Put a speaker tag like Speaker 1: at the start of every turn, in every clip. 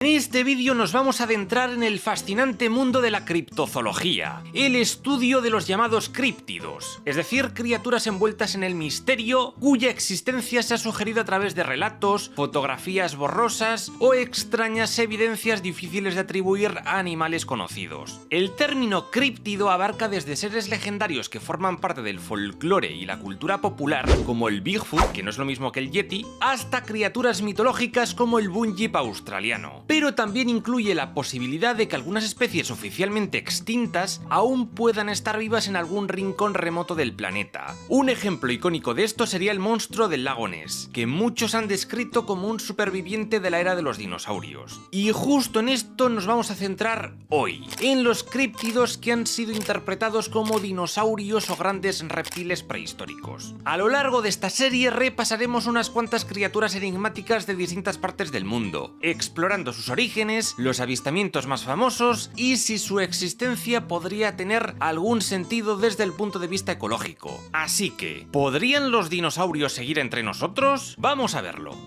Speaker 1: En este vídeo nos vamos a adentrar en el fascinante mundo de la criptozoología, el estudio de los llamados críptidos, es decir, criaturas envueltas en el misterio cuya existencia se ha sugerido a través de relatos, fotografías borrosas o extrañas evidencias difíciles de atribuir a animales conocidos. El término críptido abarca desde seres legendarios que forman parte del folclore y la cultura popular, como el Bigfoot, que no es lo mismo que el Yeti, hasta criaturas mitológicas como el Bunyip australiano. Pero también incluye la posibilidad de que algunas especies oficialmente extintas aún puedan estar vivas en algún rincón remoto del planeta. Un ejemplo icónico de esto sería el monstruo del lago Ness, que muchos han descrito como un superviviente de la era de los dinosaurios. Y justo en esto nos vamos a centrar hoy, en los críptidos que han sido interpretados como dinosaurios o grandes reptiles prehistóricos. A lo largo de esta serie repasaremos unas cuantas criaturas enigmáticas de distintas partes del mundo, explorando sus orígenes, los avistamientos más famosos y si su existencia podría tener algún sentido desde el punto de vista ecológico. Así que, ¿podrían los dinosaurios seguir entre nosotros? Vamos a verlo.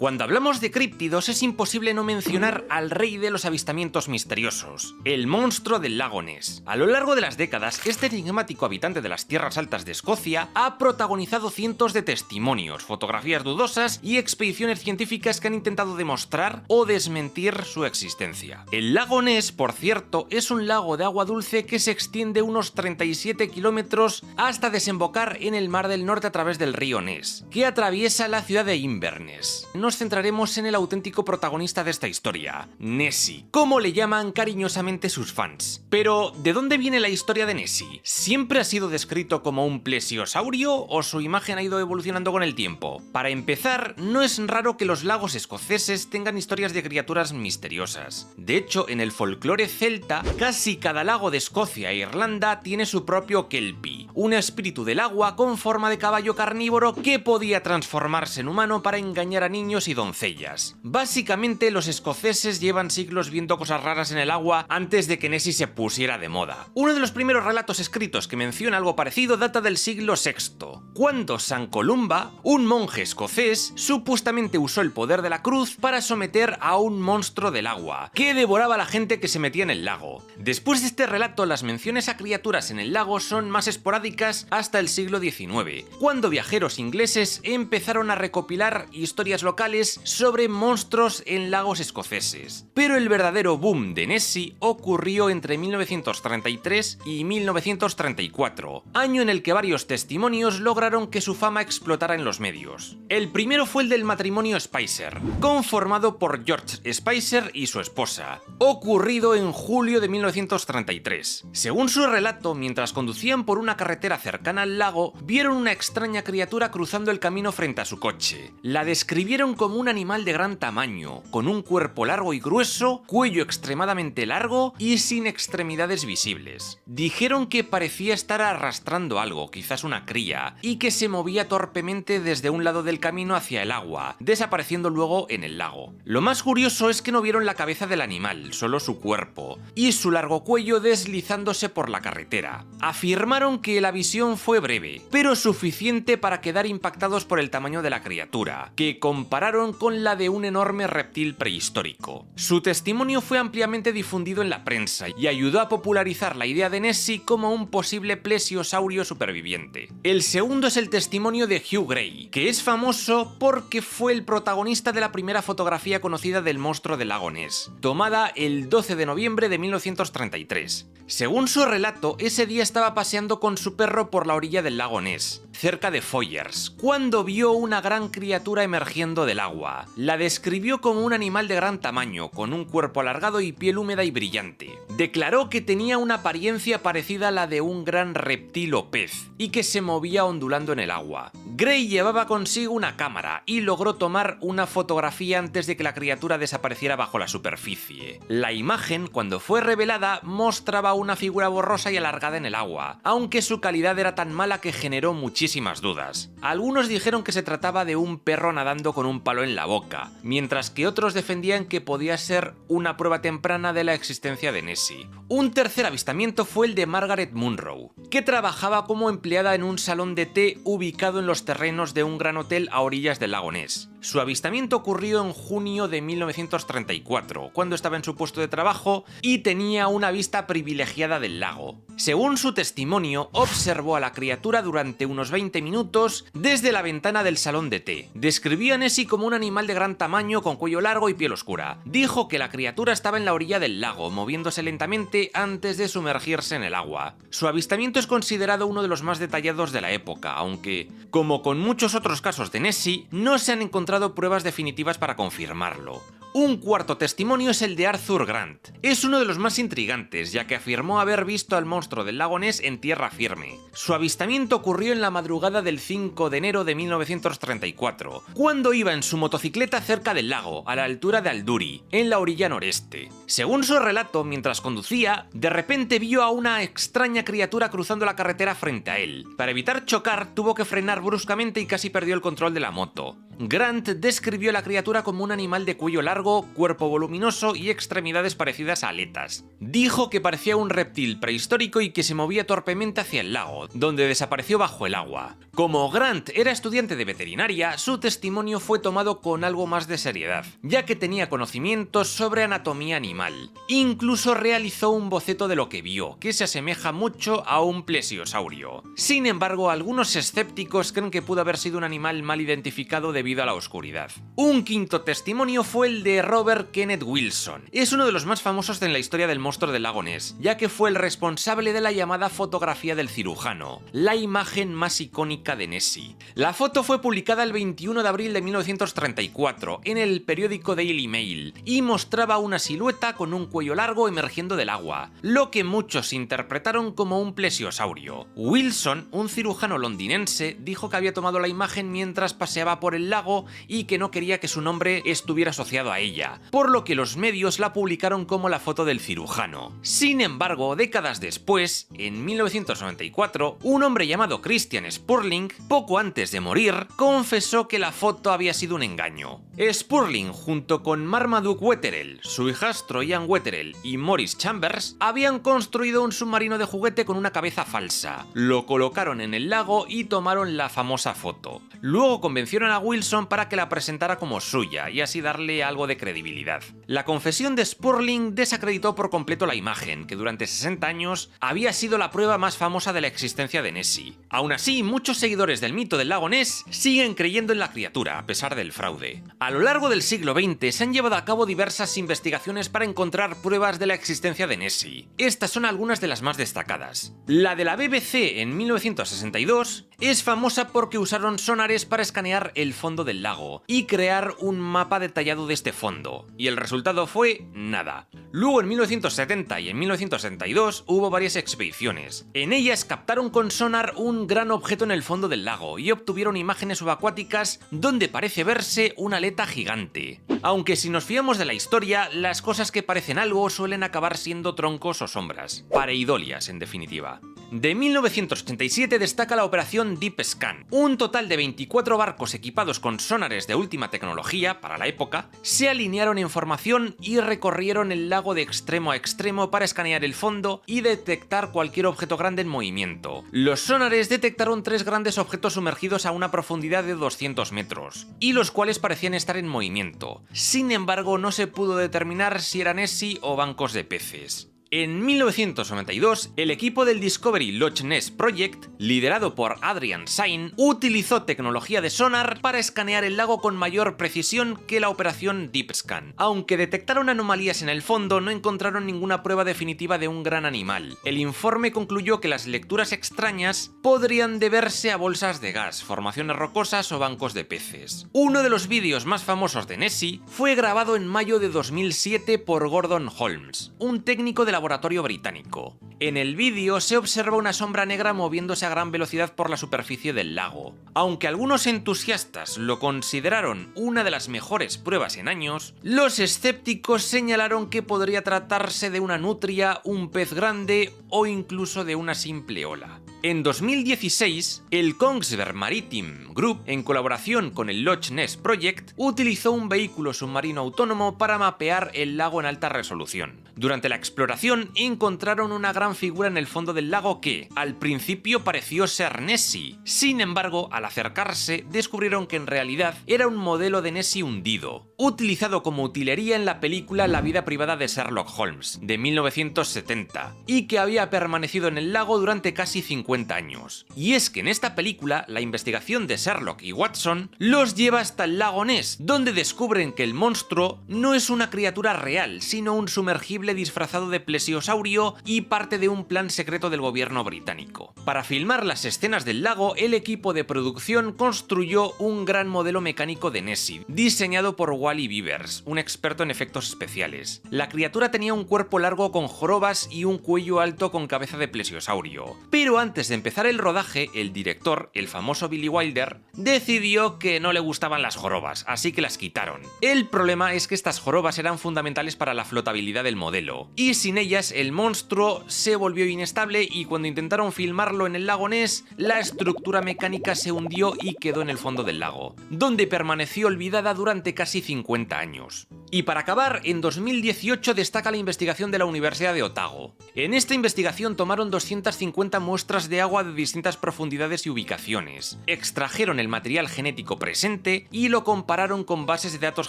Speaker 1: Cuando hablamos de críptidos es imposible no mencionar al rey de los avistamientos misteriosos, el monstruo del lago Ness. A lo largo de las décadas, este enigmático habitante de las tierras altas de Escocia ha protagonizado cientos de testimonios, fotografías dudosas y expediciones científicas que han intentado demostrar o desmentir su existencia. El lago Ness, por cierto, es un lago de agua dulce que se extiende unos 37 kilómetros hasta desembocar en el Mar del Norte a través del río Ness, que atraviesa la ciudad de Inverness. Nos centraremos en el auténtico protagonista de esta historia, Nessie, como le llaman cariñosamente sus fans. Pero, ¿de dónde viene la historia de Nessie? ¿Siempre ha sido descrito como un plesiosaurio o su imagen ha ido evolucionando con el tiempo? Para empezar, no es raro que los lagos escoceses tengan historias de criaturas misteriosas. De hecho, en el folclore celta, casi cada lago de Escocia e Irlanda tiene su propio Kelpie, un espíritu del agua con forma de caballo carnívoro que podía transformarse en humano para engañar a niños y doncellas. Básicamente, los escoceses llevan siglos viendo cosas raras en el agua antes de que Nessie se pusiera de moda. Uno de los primeros relatos escritos que menciona algo parecido data del siglo VI, cuando San Columba, un monje escocés, supuestamente usó el poder de la cruz para someter a un monstruo del agua, que devoraba a la gente que se metía en el lago. Después de este relato, las menciones a criaturas en el lago son más esporádicas hasta el siglo XIX, cuando viajeros ingleses empezaron a recopilar historias locales sobre monstruos en lagos escoceses. Pero el verdadero boom de Nessie ocurrió entre 1933 y 1934, año en el que varios testimonios lograron que su fama explotara en los medios. El primero fue el del matrimonio Spicer, conformado por George Spicer y su esposa, ocurrido en julio de 1933. Según su relato, mientras conducían por una carretera cercana al lago, vieron una extraña criatura cruzando el camino frente a su coche. La describieron como un animal de gran tamaño, con un cuerpo largo y grueso, cuello extremadamente largo y sin extremidades visibles. Dijeron que parecía estar arrastrando algo, quizás una cría, y que se movía torpemente desde un lado del camino hacia el agua, desapareciendo luego en el lago. Lo más curioso es que no vieron la cabeza del animal, solo su cuerpo, y su largo cuello deslizándose por la carretera. Afirmaron que la visión fue breve, pero suficiente para quedar impactados por el tamaño de la criatura, que compararon con la de un enorme reptil prehistórico. Su testimonio fue ampliamente difundido en la prensa y ayudó a popularizar la idea de Nessie como un posible plesiosaurio superviviente. El segundo es el testimonio de Hugh Gray, que es famoso porque fue el protagonista de la primera fotografía conocida del monstruo del lago Ness, tomada el 12 de noviembre de 1933. Según su relato, ese día estaba paseando con su perro por la orilla del lago Ness, cerca de Foyers, cuando vio una gran criatura emergiendo del agua. La describió como un animal de gran tamaño, con un cuerpo alargado y piel húmeda y brillante. Declaró que tenía una apariencia parecida a la de un gran reptil o pez, y que se movía ondulando en el agua. Gray llevaba consigo una cámara y logró tomar una fotografía antes de que la criatura desapareciera bajo la superficie. La imagen, cuando fue revelada, mostraba una figura borrosa y alargada en el agua, aunque su calidad era tan mala que generó muchísimas dudas. Algunos dijeron que se trataba de un perro nadando con un palo en la boca, mientras que otros defendían que podía ser una prueba temprana de la existencia de Nessie. Un tercer avistamiento fue el de Margaret Munro, que trabajaba como empleada en un salón de té ubicado en los terrenos de un gran hotel a orillas del lago Ness. Su avistamiento ocurrió en junio de 1934, cuando estaba en su puesto de trabajo y tenía una vista privilegiada del lago. Según su testimonio, observó a la criatura durante unos 20 minutos desde la ventana del salón de té. Describió a Nessie como un animal de gran tamaño con cuello largo y piel oscura. Dijo que la criatura estaba en la orilla del lago, moviéndose lentamente antes de sumergirse en el agua. Su avistamiento es considerado uno de los más detallados de la época, aunque, como con muchos otros casos de Nessie, no se han encontrado pruebas definitivas para confirmarlo. Un cuarto testimonio es el de Arthur Grant. Es uno de los más intrigantes, ya que afirmó haber visto al monstruo del lago Ness en tierra firme. Su avistamiento ocurrió en la madrugada del 5 de enero de 1934, cuando iba en su motocicleta cerca del lago, a la altura de Alduri, en la orilla noreste. Según su relato, mientras conducía, de repente vio a una extraña criatura cruzando la carretera frente a él. Para evitar chocar, tuvo que frenar bruscamente y casi perdió el control de la moto. Grant describió a la criatura como un animal de cuello largo, cuerpo voluminoso y extremidades parecidas a aletas. Dijo que parecía un reptil prehistórico y que se movía torpemente hacia el lago, donde desapareció bajo el agua. Como Grant era estudiante de veterinaria, su testimonio fue tomado con algo más de seriedad, ya que tenía conocimientos sobre anatomía animal. Incluso realizó un boceto de lo que vio, que se asemeja mucho a un plesiosaurio. Sin embargo, algunos escépticos creen que pudo haber sido un animal mal identificado debido a la oscuridad. Un quinto testimonio fue el de Robert Kenneth Wilson. Es uno de los más famosos en la historia del monstruo del lago Ness, ya que fue el responsable de la llamada fotografía del cirujano, la imagen más icónica de Nessie. La foto fue publicada el 21 de abril de 1934 en el periódico Daily Mail y mostraba una silueta con un cuello largo emergiendo del agua, lo que muchos interpretaron como un plesiosaurio. Wilson, un cirujano londinense, dijo que había tomado la imagen mientras paseaba por el lago y que no quería que su nombre estuviera asociado a ella, por lo que los medios la publicaron como la foto del cirujano. Sin embargo, décadas después, en 1994, un hombre llamado Christian Spurling, poco antes de morir, confesó que la foto había sido un engaño. Spurling, junto con Marmaduke Wetherell, su hijastro Ian Wetherell y Maurice Chambers, habían construido un submarino de juguete con una cabeza falsa. Lo colocaron en el lago y tomaron la famosa foto. Luego convencieron a Wilson para que la presentara como suya y así darle algo de credibilidad. La confesión de Spurling desacreditó por completo la imagen, que durante 60 años había sido la prueba más famosa de la existencia de Nessie. Aún así, muchos seguidores del mito del lago Ness siguen creyendo en la criatura, a pesar del fraude. A lo largo del siglo XX se han llevado a cabo diversas investigaciones para encontrar pruebas de la existencia de Nessie. Estas son algunas de las más destacadas. La de la BBC en 1962 es famosa porque usaron sonares para escanear el fondo del lago y crear un mapa detallado de este fondo, y el resultado fue nada. Luego en 1970 y en 1972 hubo varias expediciones. En ellas captaron con sonar un gran objeto en el fondo del lago y obtuvieron imágenes subacuáticas donde parece verse una aleta gigante. Aunque si nos fiamos de la historia, las cosas que parecen algo suelen acabar siendo troncos o sombras. Pareidolias, en definitiva. De 1987 destaca la operación Deep Scan. Un total de 24 barcos equipados con sonares de última tecnología para la época se alinearon en formación y recorrieron el lago de extremo a extremo para escanear el fondo y detectar cualquier objeto grande en movimiento. Los sonares detectaron 3 grandes objetos sumergidos a una profundidad de 200 metros, y los cuales parecían estar en movimiento. Sin embargo, no se pudo determinar si eran Nessie o bancos de peces. En 1992, el equipo del Discovery Loch Ness Project, liderado por Adrian Sain, utilizó tecnología de sonar para escanear el lago con mayor precisión que la operación Deep Scan. Aunque detectaron anomalías en el fondo, no encontraron ninguna prueba definitiva de un gran animal. El informe concluyó que las lecturas extrañas podrían deberse a bolsas de gas, formaciones rocosas o bancos de peces. Uno de los vídeos más famosos de Nessie fue grabado en mayo de 2007 por Gordon Holmes, un técnico de laboratorio británico. En el vídeo se observa una sombra negra moviéndose a gran velocidad por la superficie del lago. Aunque algunos entusiastas lo consideraron una de las mejores pruebas en años, los escépticos señalaron que podría tratarse de una nutria, un pez grande o incluso de una simple ola. En 2016, el Kongsberg Maritime Group, en colaboración con el Loch Ness Project, utilizó un vehículo submarino autónomo para mapear el lago en alta resolución. Durante la exploración encontraron una gran figura en el fondo del lago que, al principio, pareció ser Nessie. Sin embargo, al acercarse, descubrieron que en realidad era un modelo de Nessie hundido, utilizado como utilería en la película La vida privada de Sherlock Holmes, de 1970, y que había permanecido en el lago durante casi 50 años. Y es que en esta película, la investigación de Sherlock y Watson los lleva hasta el lago Ness, donde descubren que el monstruo no es una criatura real, sino un sumergible disfrazado de plesiosaurio y parte de un plan secreto del gobierno británico. Para filmar las escenas del lago, el equipo de producción construyó un gran modelo mecánico de Nessie, diseñado por Wally Beavers, un experto en efectos especiales. La criatura tenía un cuerpo largo con jorobas y un cuello alto con cabeza de plesiosaurio. Pero antes de empezar el rodaje, el director, el famoso Billy Wilder, decidió que no le gustaban las jorobas, así que las quitaron. El problema es que estas jorobas eran fundamentales para la flotabilidad del modelo, y sin ellas el monstruo se volvió inestable y cuando intentaron filmarlo en el lago Ness, la estructura mecánica se hundió y quedó en el fondo del lago, donde permaneció olvidada durante casi 50 años. Y para acabar, en 2018 destaca la investigación de la Universidad de Otago. En esta investigación tomaron 250 muestras de agua de distintas profundidades y ubicaciones, extrajeron el material genético presente y lo compararon con bases de datos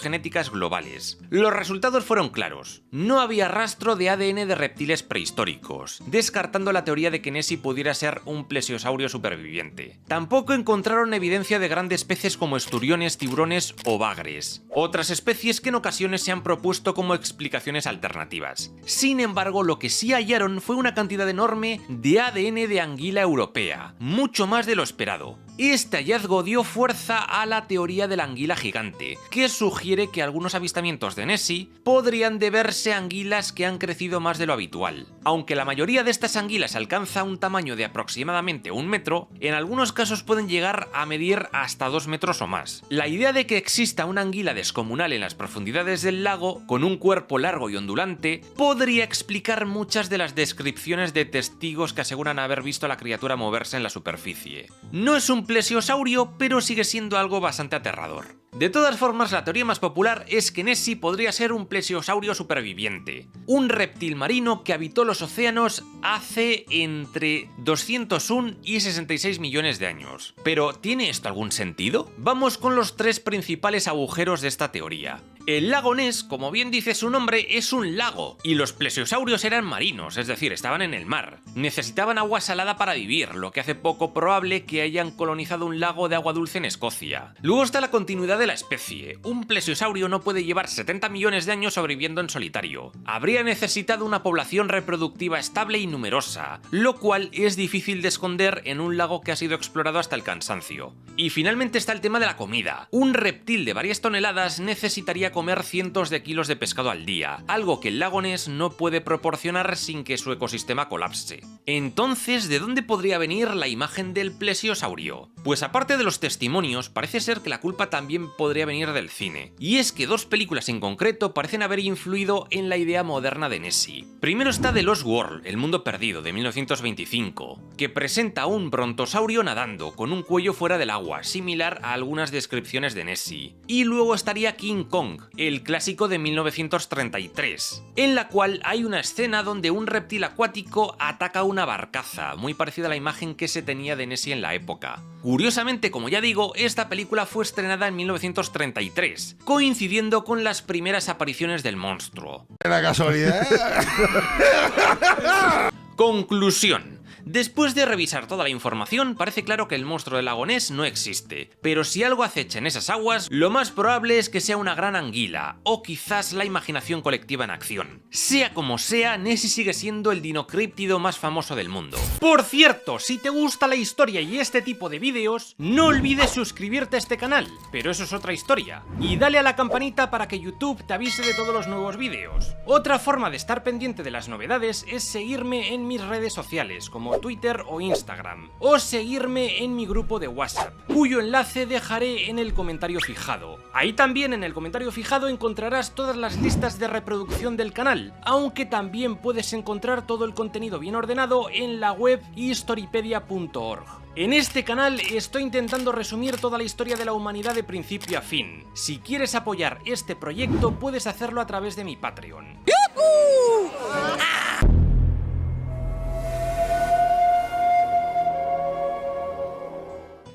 Speaker 1: genéticas globales. Los resultados fueron claros. No había rastro de ADN de reptiles prehistóricos, descartando la teoría de que Nessie pudiera ser un plesiosaurio superviviente. Tampoco encontraron evidencia de grandes peces como esturiones, tiburones o bagres, otras especies que en ocasiones se han propuesto como explicaciones alternativas. Sin embargo, lo que sí hallaron fue una cantidad enorme de ADN de anguila europea, mucho más de lo esperado. Este hallazgo dio fuerza a la teoría de la anguila gigante, que sugiere que algunos avistamientos de Nessie podrían deberse a anguilas que han crecido más de lo habitual. Aunque la mayoría de estas anguilas alcanza un tamaño de aproximadamente 1 metro, en algunos casos pueden llegar a medir hasta 2 metros o más. La idea de que exista una anguila descomunal en las profundidades del lago, con un cuerpo largo y ondulante, podría explicar muchas de las descripciones de testigos que aseguran haber visto a la criatura moverse en la superficie. No es un plesiosaurio, pero sigue siendo algo bastante aterrador. De todas formas, la teoría más popular es que Nessie podría ser un plesiosaurio superviviente, un reptil marino que habitó los océanos hace entre 201 y 66 millones de años. Pero, ¿tiene esto algún sentido? Vamos con los 3 principales agujeros de esta teoría. El lago Ness, como bien dice su nombre, es un lago, y los plesiosaurios eran marinos, es decir, estaban en el mar. Necesitaban agua salada para vivir, lo que hace poco probable que hayan colonizado un lago de agua dulce en Escocia. Luego está la continuidad de la especie. Un plesiosaurio no puede llevar 70 millones de años sobreviviendo en solitario. Habría necesitado una población reproductiva estable y numerosa, lo cual es difícil de esconder en un lago que ha sido explorado hasta el cansancio. Y finalmente está el tema de la comida. Un reptil de varias toneladas necesitaría comer cientos de kilos de pescado al día, algo que el lago Ness no puede proporcionar sin que su ecosistema colapse. Entonces, ¿de dónde podría venir la imagen del plesiosaurio? Pues aparte de los testimonios, parece ser que la culpa también podría venir del cine. Y es que 2 películas en concreto parecen haber influido en la idea moderna de Nessie. Primero está The Lost World, El mundo perdido, de 1925, que presenta a un brontosaurio nadando, con un cuello fuera del agua, similar a algunas descripciones de Nessie. Y luego estaría King Kong, el clásico de 1933, en la cual hay una escena donde un reptil acuático ataca una barcaza, muy parecida a la imagen que se tenía de Nessie en la época. Curiosamente, como ya digo, esta película fue estrenada en 1933, coincidiendo con las primeras apariciones del monstruo.
Speaker 2: La casualidad.
Speaker 1: Conclusión. Después de revisar toda la información, parece claro que el monstruo del lago Ness no existe, pero si algo acecha en esas aguas, lo más probable es que sea una gran anguila, o quizás la imaginación colectiva en acción. Sea como sea, Nessie sigue siendo el dinocríptido más famoso del mundo. Por cierto, si te gusta la historia y este tipo de vídeos, no olvides suscribirte a este canal, pero eso es otra historia, y dale a la campanita para que YouTube te avise de todos los nuevos vídeos. Otra forma de estar pendiente de las novedades es seguirme en mis redes sociales, como como Twitter o Instagram, o seguirme en mi grupo de WhatsApp, cuyo enlace dejaré en el comentario fijado. Ahí también en el comentario fijado encontrarás todas las listas de reproducción del canal, aunque también puedes encontrar todo el contenido bien ordenado en la web historypedia.org. En este canal estoy intentando resumir toda la historia de la humanidad de principio a fin. Si quieres apoyar este proyecto, puedes hacerlo a través de mi Patreon.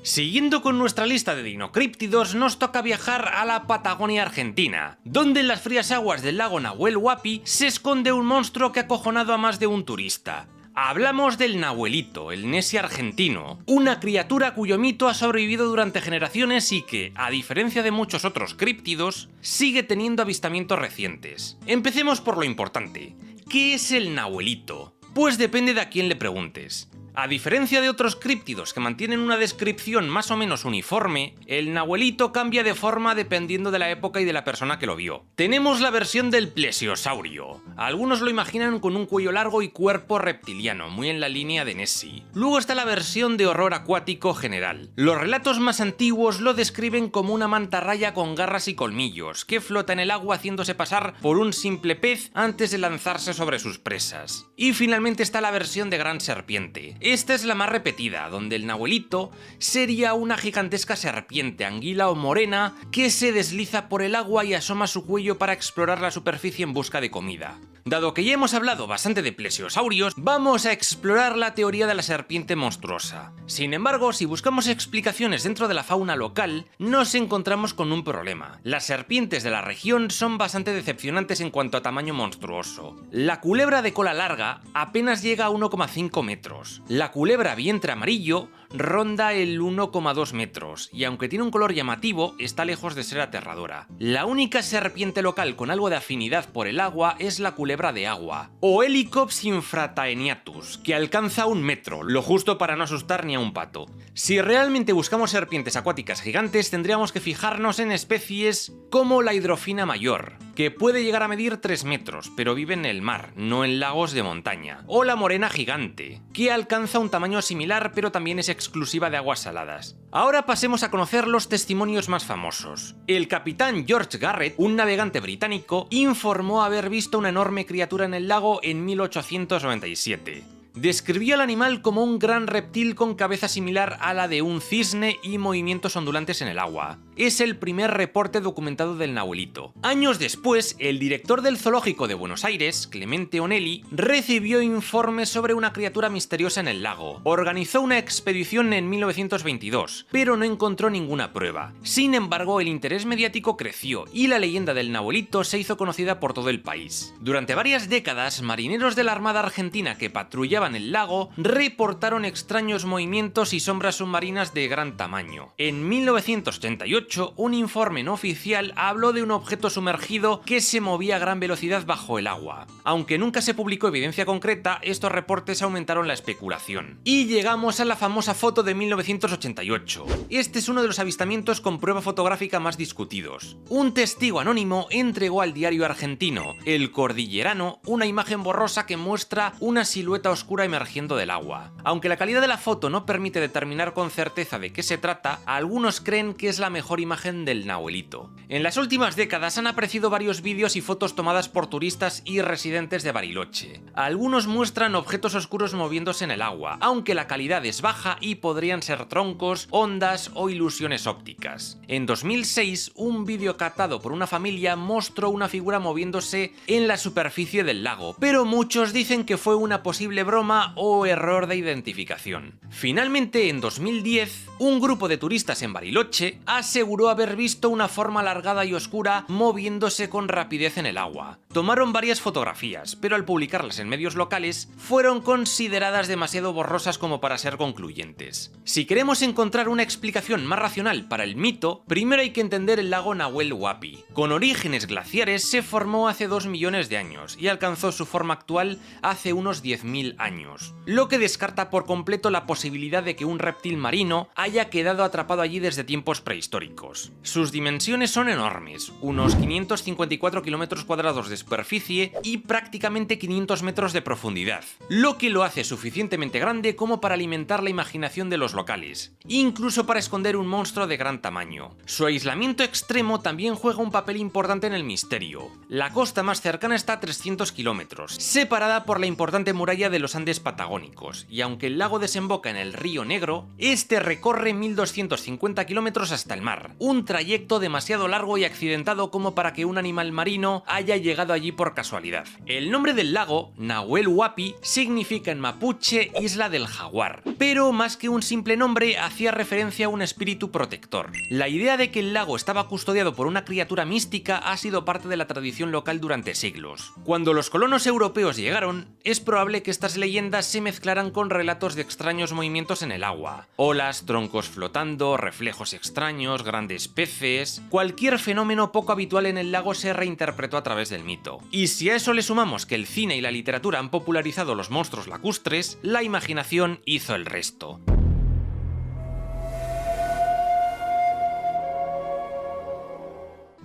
Speaker 1: Siguiendo con nuestra lista de dinocríptidos, nos toca viajar a la Patagonia Argentina, donde en las frías aguas del lago Nahuel Huapi se esconde un monstruo que ha acojonado a más de un turista. Hablamos del Nahuelito, el Nessie argentino, una criatura cuyo mito ha sobrevivido durante generaciones y que, a diferencia de muchos otros críptidos, sigue teniendo avistamientos recientes. Empecemos por lo importante. ¿Qué es el Nahuelito? Pues depende de a quién le preguntes. A diferencia de otros críptidos que mantienen una descripción más o menos uniforme, el Nahuelito cambia de forma dependiendo de la época y de la persona que lo vio. Tenemos la versión del plesiosaurio. Algunos lo imaginan con un cuello largo y cuerpo reptiliano, muy en la línea de Nessie. Luego está la versión de horror acuático general. Los relatos más antiguos lo describen como una mantarraya con garras y colmillos, que flota en el agua haciéndose pasar por un simple pez antes de lanzarse sobre sus presas. Y finalmente está la versión de gran serpiente. Esta es la más repetida, donde el Nahuelito sería una gigantesca serpiente, anguila o morena que se desliza por el agua y asoma su cuello para explorar la superficie en busca de comida. Dado que ya hemos hablado bastante de plesiosaurios, vamos a explorar la teoría de la serpiente monstruosa. Sin embargo, si buscamos explicaciones dentro de la fauna local, nos encontramos con un problema. Las serpientes de la región son bastante decepcionantes en cuanto a tamaño monstruoso. La culebra de cola larga apenas llega a 1,5 metros. La culebra vientre amarillo ronda el 1,2 metros, y aunque tiene un color llamativo, está lejos de ser aterradora. La única serpiente local con algo de afinidad por el agua es la culebra de agua, o Helicops infrataeniatus, que alcanza 1 metro, lo justo para no asustar ni a un pato. Si realmente buscamos serpientes acuáticas gigantes, tendríamos que fijarnos en especies como la hidrofina mayor, que puede llegar a medir 3 metros, pero vive en el mar, no en lagos de montaña, o la morena gigante, que alcanza un tamaño similar pero también es exclusiva de aguas saladas. Ahora pasemos a conocer los testimonios más famosos. El capitán George Garrett, un navegante británico, informó haber visto una enorme criatura en el lago en 1897. Describió al animal como un gran reptil con cabeza similar a la de un cisne y movimientos ondulantes en el agua. Es el primer reporte documentado del Nahuelito. Años después, el director del zoológico de Buenos Aires, Clemente Onelli, recibió informes sobre una criatura misteriosa en el lago. Organizó una expedición en 1922, pero no encontró ninguna prueba. Sin embargo, el interés mediático creció y la leyenda del Nahuelito se hizo conocida por todo el país. Durante varias décadas, marineros de la Armada Argentina que patrullaban el lago reportaron extraños movimientos y sombras submarinas de gran tamaño. En 1988, un informe no oficial habló de un objeto sumergido que se movía a gran velocidad bajo el agua. Aunque nunca se publicó evidencia concreta, estos reportes aumentaron la especulación. Y llegamos a la famosa foto de 1988. Este es uno de los avistamientos con prueba fotográfica más discutidos. Un testigo anónimo entregó al diario argentino El Cordillerano una imagen borrosa que muestra una silueta oscura emergiendo del agua. Aunque la calidad de la foto no permite determinar con certeza de qué se trata, algunos creen que es la mejor imagen del Nahuelito. En las últimas décadas han aparecido varios vídeos y fotos tomadas por turistas y residentes de Bariloche. Algunos muestran objetos oscuros moviéndose en el agua, aunque la calidad es baja y podrían ser troncos, ondas o ilusiones ópticas. En 2006, un vídeo captado por una familia mostró una figura moviéndose en la superficie del lago, pero muchos dicen que fue una posible broma o error de identificación. Finalmente, en 2010, un grupo de turistas en Bariloche aseguró haber visto una forma alargada y oscura moviéndose con rapidez en el agua. Tomaron varias fotografías, pero al publicarlas en medios locales fueron consideradas demasiado borrosas como para ser concluyentes. Si queremos encontrar una explicación más racional para el mito, primero hay que entender el lago Nahuel Huapi. Con orígenes glaciares se formó hace 2 millones de años y alcanzó su forma actual hace unos 10.000 años, lo que descarta por completo la posibilidad de que un reptil marino haya quedado atrapado allí desde tiempos prehistóricos. patagónicos. Sus dimensiones son enormes, unos 554 kilómetros cuadrados de superficie y prácticamente 500 metros de profundidad, lo que lo hace suficientemente grande como para alimentar la imaginación de los locales, incluso para esconder un monstruo de gran tamaño. Su aislamiento extremo también juega un papel importante en el misterio. La costa más cercana está a 300 kilómetros, separada por la importante muralla de los Andes patagónicos, y aunque el lago desemboca en el Río Negro, este recorre 1250 kilómetros hasta el mar, un trayecto demasiado largo y accidentado como para que un animal marino haya llegado allí por casualidad. El nombre del lago, Nahuel Huapi, significa en mapuche Isla del Jaguar, pero más que un simple nombre hacía referencia a un espíritu protector. La idea de que el lago estaba custodiado por una criatura mística ha sido parte de la tradición local durante siglos. Cuando los colonos europeos llegaron, es probable que estas leyendas se mezclaran con relatos de extraños movimientos en el agua. Olas, troncos flotando, reflejos extraños, grandes peces... Cualquier fenómeno poco habitual en el lago se reinterpretó a través del mito. Y si a eso le sumamos que el cine y la literatura han popularizado los monstruos lacustres, la imaginación hizo el resto.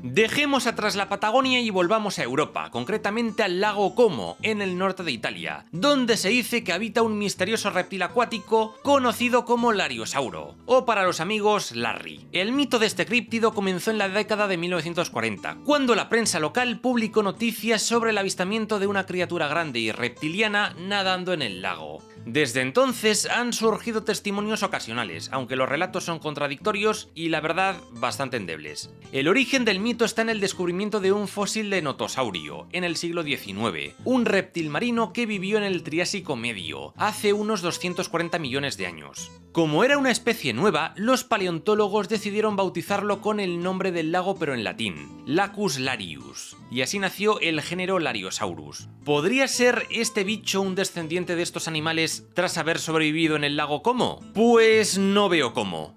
Speaker 1: Dejemos atrás la Patagonia y volvamos a Europa, concretamente al lago Como, en el norte de Italia, donde se dice que habita un misterioso reptil acuático conocido como Lariosauro, o para los amigos Larry. El mito de este críptido comenzó en la década de 1940, cuando la prensa local publicó noticias sobre el avistamiento de una criatura grande y reptiliana nadando en el lago. Desde entonces han surgido testimonios ocasionales, aunque los relatos son contradictorios y la verdad bastante endebles. El origen del mito está en el descubrimiento de un fósil de notosaurio en el siglo XIX, un reptil marino que vivió en el Triásico medio, hace unos 240 millones de años. Como era una especie nueva, los paleontólogos decidieron bautizarlo con el nombre del lago pero en latín, Lacus Larius, y así nació el género Lariosaurus. ¿Podría ser este bicho un descendiente de estos animales tras haber sobrevivido en el lago Como? Pues no veo cómo.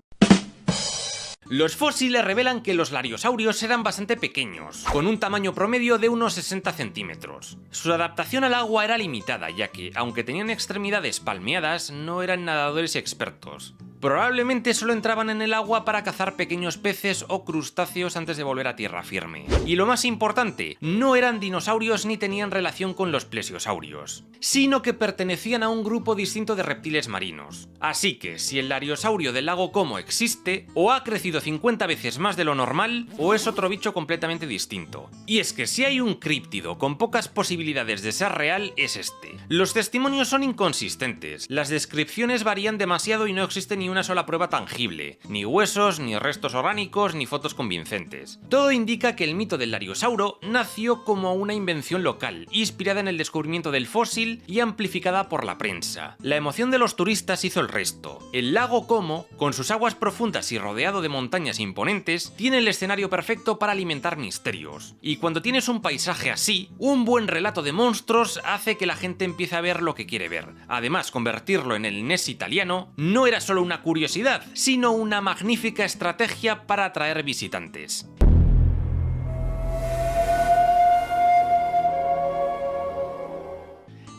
Speaker 1: Los fósiles revelan que los lariosaurios eran bastante pequeños, con un tamaño promedio de unos 60 centímetros. Su adaptación al agua era limitada, ya que, aunque tenían extremidades palmeadas, no eran nadadores expertos. Probablemente solo entraban en el agua para cazar pequeños peces o crustáceos antes de volver a tierra firme. Y lo más importante, no eran dinosaurios ni tenían relación con los plesiosaurios, sino que pertenecían a un grupo distinto de reptiles marinos. Así que, si el lariosaurio del lago Como existe, o ha crecido 50 veces más de lo normal, o es otro bicho completamente distinto. Y es que si hay un críptido con pocas posibilidades de ser real, es este. Los testimonios son inconsistentes, las descripciones varían demasiado y no existe ni una sola prueba tangible, ni huesos, ni restos orgánicos, ni fotos convincentes. Todo indica que el mito del lariosauro nació como una invención local, inspirada en el descubrimiento del fósil y amplificada por la prensa. La emoción de los turistas hizo el resto. El lago Como, con sus aguas profundas y rodeado de montañas imponentes, tiene el escenario perfecto para alimentar misterios. Y cuando tienes un paisaje así, un buen relato de monstruos hace que la gente empiece a ver lo que quiere ver. Además, convertirlo en el Ness italiano no era solo una curiosidad, sino una magnífica estrategia para atraer visitantes.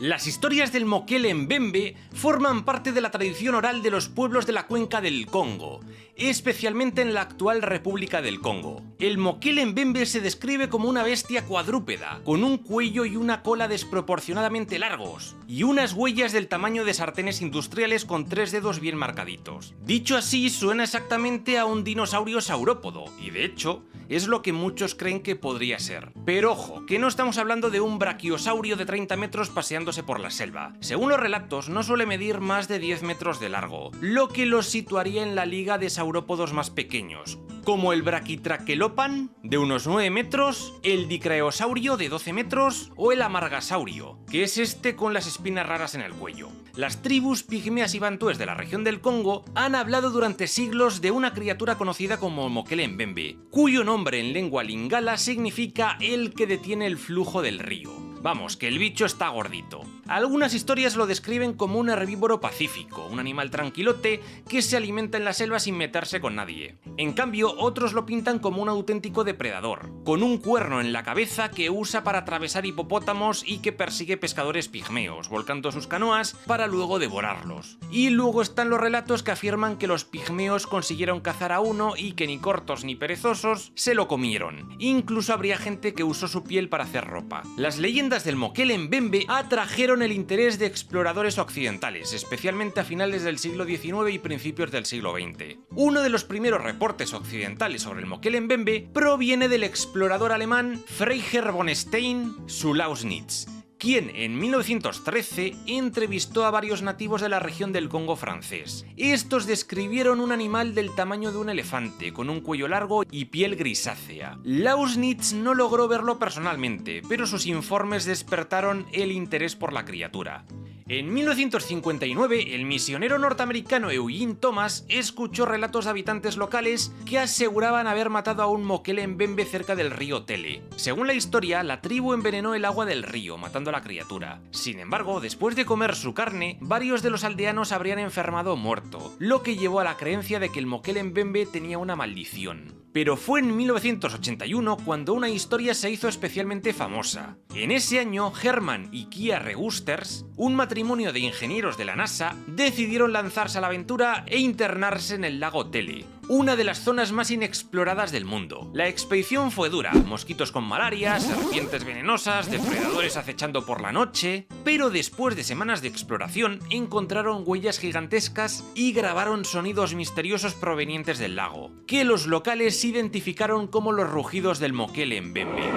Speaker 1: Las historias del Mokele Mbembe forman parte de la tradición oral de los pueblos de la cuenca del Congo, especialmente en la actual República del Congo. El Mokele Mbembe se describe como una bestia cuadrúpeda, con un cuello y una cola desproporcionadamente largos, y unas huellas del tamaño de sartenes industriales con 3 dedos bien marcaditos. Dicho así, suena exactamente a un dinosaurio saurópodo, y de hecho, es lo que muchos creen que podría ser. Pero ojo, que no estamos hablando de un brachiosaurio de 30 metros paseándose por la selva. Según los relatos, no suele medir más de 10 metros de largo, lo que los situaría en la liga de saurópodos más pequeños, como el Brachytrachelopan, de unos 9 metros, el Dicraeosaurio, de 12 metros, o el Amargasaurio, que es este con las espinas raras en el cuello. Las tribus pigmeas y bantúes de la región del Congo han hablado durante siglos de una criatura conocida como Mokele Mbembe, cuyo nombre en lengua lingala significa el que detiene el flujo del río. Vamos, que el bicho está gordito. Algunas historias lo describen como un herbívoro pacífico, un animal tranquilote que se alimenta en la selva sin meterse con nadie. En cambio, otros lo pintan como un auténtico depredador, con un cuerno en la cabeza que usa para atravesar hipopótamos y que persigue pescadores pigmeos, volcando sus canoas para luego devorarlos. Y luego están los relatos que afirman que los pigmeos consiguieron cazar a uno y que ni cortos ni perezosos se lo comieron. Incluso habría gente que usó su piel para hacer ropa. Las leyendas del Mokele Mbembe atrajeron el interés de exploradores occidentales, especialmente a finales del siglo XIX y principios del siglo XX. Uno de los primeros reportes occidentales sobre el Mokele Mbembe proviene del explorador alemán Freiherr von Stein zu Lausnitz, quien en 1913 entrevistó a varios nativos de la región del Congo francés. Estos describieron un animal del tamaño de un elefante, con un cuello largo y piel grisácea. Lausnitz no logró verlo personalmente, pero sus informes despertaron el interés por la criatura. En 1959, el misionero norteamericano Eugene Thomas escuchó relatos de habitantes locales que aseguraban haber matado a un Mokele Mbembe cerca del río Tele. Según la historia, la tribu envenenó el agua del río, matando a la criatura. Sin embargo, después de comer su carne, varios de los aldeanos habrían enfermado o muerto, lo que llevó a la creencia de que el Mokele Mbembe tenía una maldición. Pero fue en 1981 cuando una historia se hizo especialmente famosa. En ese año, Hermann y Kia Regusters, un matrimonio de ingenieros de la NASA, decidieron lanzarse a la aventura e internarse en el lago Tele, una de las zonas más inexploradas del mundo. La expedición fue dura, mosquitos con malaria, serpientes venenosas, depredadores acechando por la noche, pero después de semanas de exploración encontraron huellas gigantescas y grabaron sonidos misteriosos provenientes del lago, que los locales identificaron como los rugidos del Mokele Mbembe.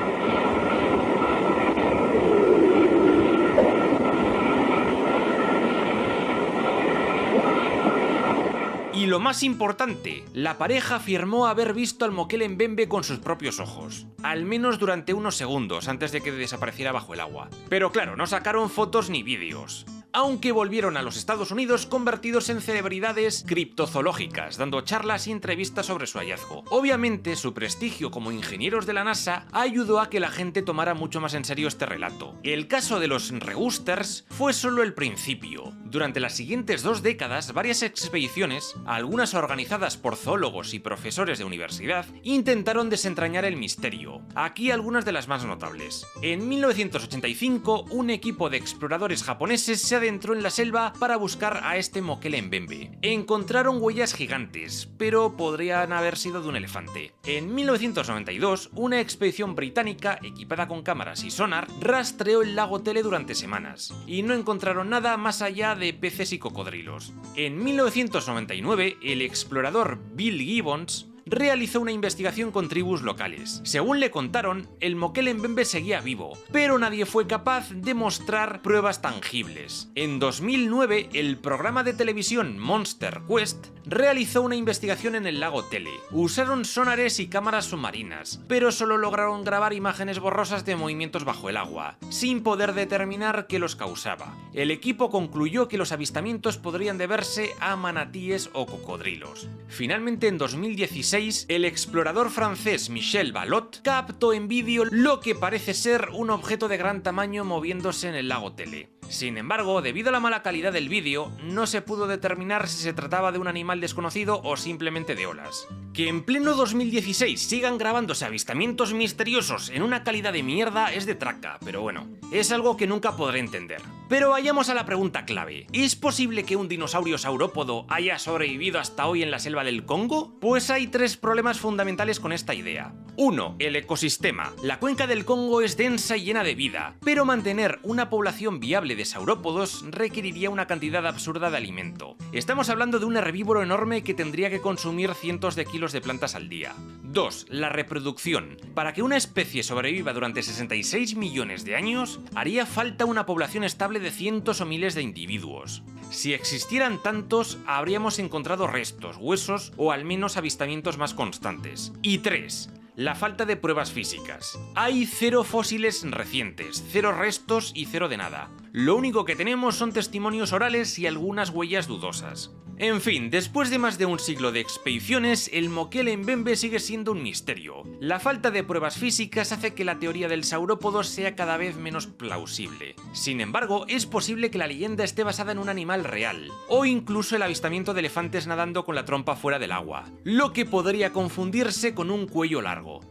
Speaker 1: Y lo más importante, la pareja afirmó haber visto al Mokele Mbembe con sus propios ojos, al menos durante unos segundos antes de que desapareciera bajo el agua. Pero claro, no sacaron fotos ni vídeos, aunque volvieron a los Estados Unidos convertidos en celebridades criptozoológicas, dando charlas y entrevistas sobre su hallazgo. Obviamente, su prestigio como ingenieros de la NASA ayudó a que la gente tomara mucho más en serio este relato. El caso de los Regusters fue solo el principio. Durante las siguientes 2 décadas, varias expediciones, algunas organizadas por zoólogos y profesores de universidad, intentaron desentrañar el misterio. Aquí algunas de las más notables. En 1985, un equipo de exploradores japoneses se adentró en la selva para buscar a este Mokele Mbembe. Encontraron huellas gigantes, pero podrían haber sido de un elefante. En 1992, una expedición británica, equipada con cámaras y sonar, rastreó el lago Tele durante semanas, y no encontraron nada más allá de peces y cocodrilos. En 1999, el explorador Bill Gibbons realizó una investigación con tribus locales. Según le contaron, el Mokele Mbembe seguía vivo, pero nadie fue capaz de mostrar pruebas tangibles. En 2009, el programa de televisión Monster Quest realizó una investigación en el lago Tele. Usaron sonares y cámaras submarinas, pero solo lograron grabar imágenes borrosas de movimientos bajo el agua, sin poder determinar qué los causaba. El equipo concluyó que los avistamientos podrían deberse a manatíes o cocodrilos. Finalmente, en 2016, el explorador francés Michel Balot captó en vídeo lo que parece ser un objeto de gran tamaño moviéndose en el lago Tele. Sin embargo, debido a la mala calidad del vídeo, no se pudo determinar si se trataba de un animal desconocido o simplemente de olas. Que en pleno 2016 sigan grabándose avistamientos misteriosos en una calidad de mierda es de traca, pero bueno, es algo que nunca podré entender. Pero vayamos a la pregunta clave. ¿Es posible que un dinosaurio saurópodo haya sobrevivido hasta hoy en la selva del Congo? Pues hay 3 problemas fundamentales con esta idea. 1. El ecosistema. La cuenca del Congo es densa y llena de vida, pero mantener una población viable de saurópodos requeriría una cantidad absurda de alimento. Estamos hablando de un herbívoro enorme que tendría que consumir cientos de kilos de plantas al día. 2. La reproducción. Para que una especie sobreviva durante 66 millones de años, haría falta una población estable de cientos o miles de individuos. Si existieran tantos, habríamos encontrado restos, huesos o al menos avistamientos más constantes. Y 3. La falta de pruebas físicas. Hay 0 fósiles recientes, 0 restos y 0 de nada. Lo único que tenemos son testimonios orales y algunas huellas dudosas. En fin, después de más de un siglo de expediciones, el Mokele Mbembe sigue siendo un misterio. La falta de pruebas físicas hace que la teoría del saurópodo sea cada vez menos plausible. Sin embargo, es posible que la leyenda esté basada en un animal real, o incluso el avistamiento de elefantes nadando con la trompa fuera del agua, lo que podría confundirse con un cuello largo.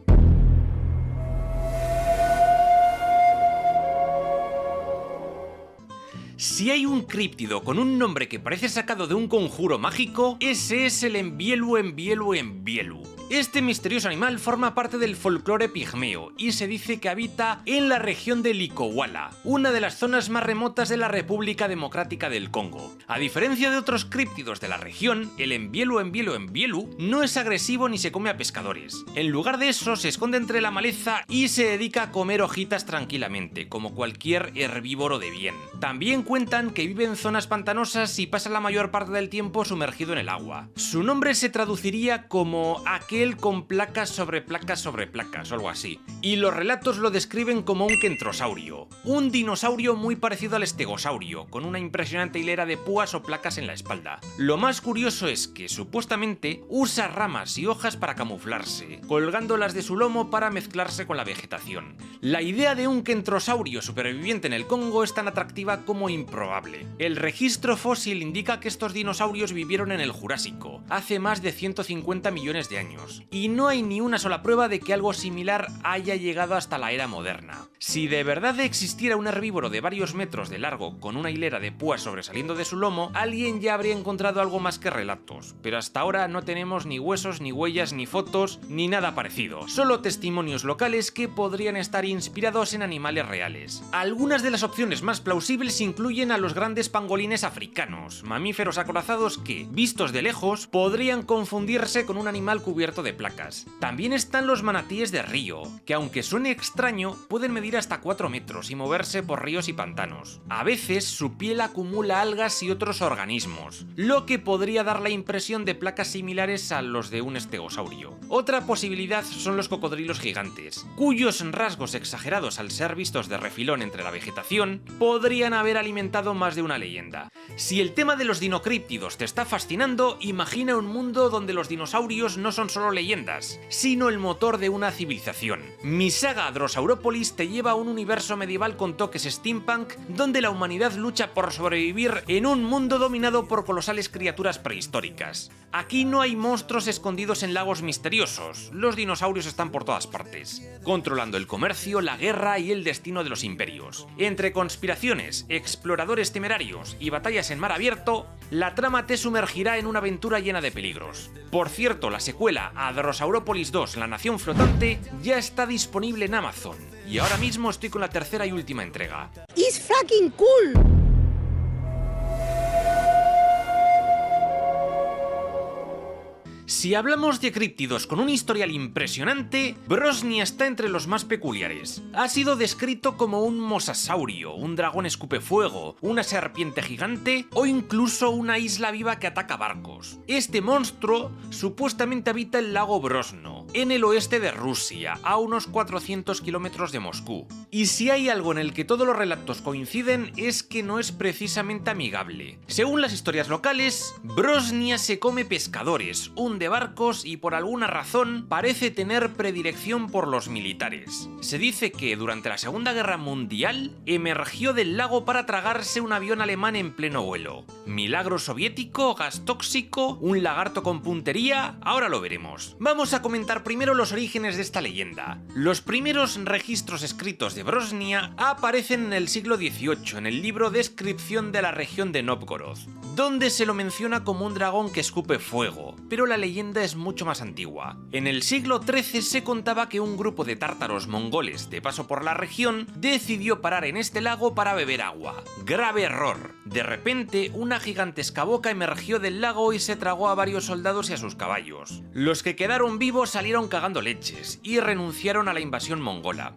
Speaker 1: Si hay un críptido con un nombre que parece sacado de un conjuro mágico, ese es el Embielu Embielu Embielu. Este misterioso animal forma parte del folclore pigmeo y se dice que habita en la región de Likowala, una de las zonas más remotas de la República Democrática del Congo. A diferencia de otros críptidos de la región, el Embielu Embielu Embielu no es agresivo ni se come a pescadores. En lugar de eso, se esconde entre la maleza y se dedica a comer hojitas tranquilamente, como cualquier herbívoro de bien. También cuentan que vive en zonas pantanosas y pasa la mayor parte del tiempo sumergido en el agua. Su nombre se traduciría como aquel con placas sobre placas sobre placas o algo así, y los relatos lo describen como un kentrosaurio, un dinosaurio muy parecido al estegosaurio, con una impresionante hilera de púas o placas en la espalda. Lo más curioso es que supuestamente usa ramas y hojas para camuflarse, colgándolas de su lomo para mezclarse con la vegetación. La idea de un kentrosaurio superviviente en el Congo es tan atractiva como improbable. El registro fósil indica que estos dinosaurios vivieron en el Jurásico, hace más de 150 millones de años, y no hay ni una sola prueba de que algo similar haya llegado hasta la era moderna. Si de verdad existiera un herbívoro de varios metros de largo con una hilera de púas sobresaliendo de su lomo, alguien ya habría encontrado algo más que relatos, pero hasta ahora no tenemos ni huesos, ni huellas, ni fotos, ni nada parecido, solo testimonios locales que podrían estar inspirados en animales reales. Algunas de las opciones más plausibles incluyen a los grandes pangolines africanos, mamíferos acorazados que, vistos de lejos, podrían confundirse con un animal cubierto de placas. También están los manatíes de río, que aunque suene extraño, pueden medir hasta 4 metros y moverse por ríos y pantanos. A veces su piel acumula algas y otros organismos, lo que podría dar la impresión de placas similares a los de un estegosaurio. Otra posibilidad son los cocodrilos gigantes, cuyos rasgos exagerados al ser vistos de refilón entre la vegetación, podrían haber alimentado más de una leyenda. Si el tema de los dinocríptidos te está fascinando, imagina un mundo donde los dinosaurios no son solo leyendas, sino el motor de una civilización. Mi saga Drosauropolis te lleva a un universo medieval con toques steampunk, donde la humanidad lucha por sobrevivir en un mundo dominado por colosales criaturas prehistóricas. Aquí no hay monstruos escondidos en lagos misteriosos, los dinosaurios están por todas partes, controlando el comercio, la guerra y el destino de los imperios. Entre conspiraciones, exploradores temerarios y batallas en mar abierto, la trama te sumergirá en una aventura llena de peligros. Por cierto, la secuela a Drosauropolis 2, La Nación Flotante, ya está disponible en Amazon, y ahora mismo estoy con la tercera y última entrega.
Speaker 2: It's fucking cool!
Speaker 1: Si hablamos de críptidos con un historial impresionante, Brosnia está entre los más peculiares. Ha sido descrito como un mosasaurio, un dragón escupefuego, una serpiente gigante o incluso una isla viva que ataca barcos. Este monstruo supuestamente habita el lago Brosno, en el oeste de Rusia, a unos 400 kilómetros de Moscú. Y si hay algo en el que todos los relatos coinciden es que no es precisamente amigable. Según las historias locales, Brosnia se come pescadores, hunde barcos y por alguna razón parece tener predilección por los militares. Se dice que durante la Segunda Guerra Mundial emergió del lago para tragarse un avión alemán en pleno vuelo. ¿Milagro soviético? ¿Gas tóxico? ¿Un lagarto con puntería? Ahora lo veremos. Vamos a comentar primero los orígenes de esta leyenda. Los primeros registros escritos de Brosnia aparecen en el siglo XVIII en el libro Descripción de la región de Novgorod, donde se lo menciona como un dragón que escupe fuego, pero la leyenda es mucho más antigua. En el siglo XIII se contaba que un grupo de tártaros mongoles de paso por la región decidió parar en este lago para beber agua. Grave error. De repente, una gigantesca boca emergió del lago y se tragó a varios soldados y a sus caballos. Los que quedaron vivos salieron cagando leches y renunciaron a la invasión mongola.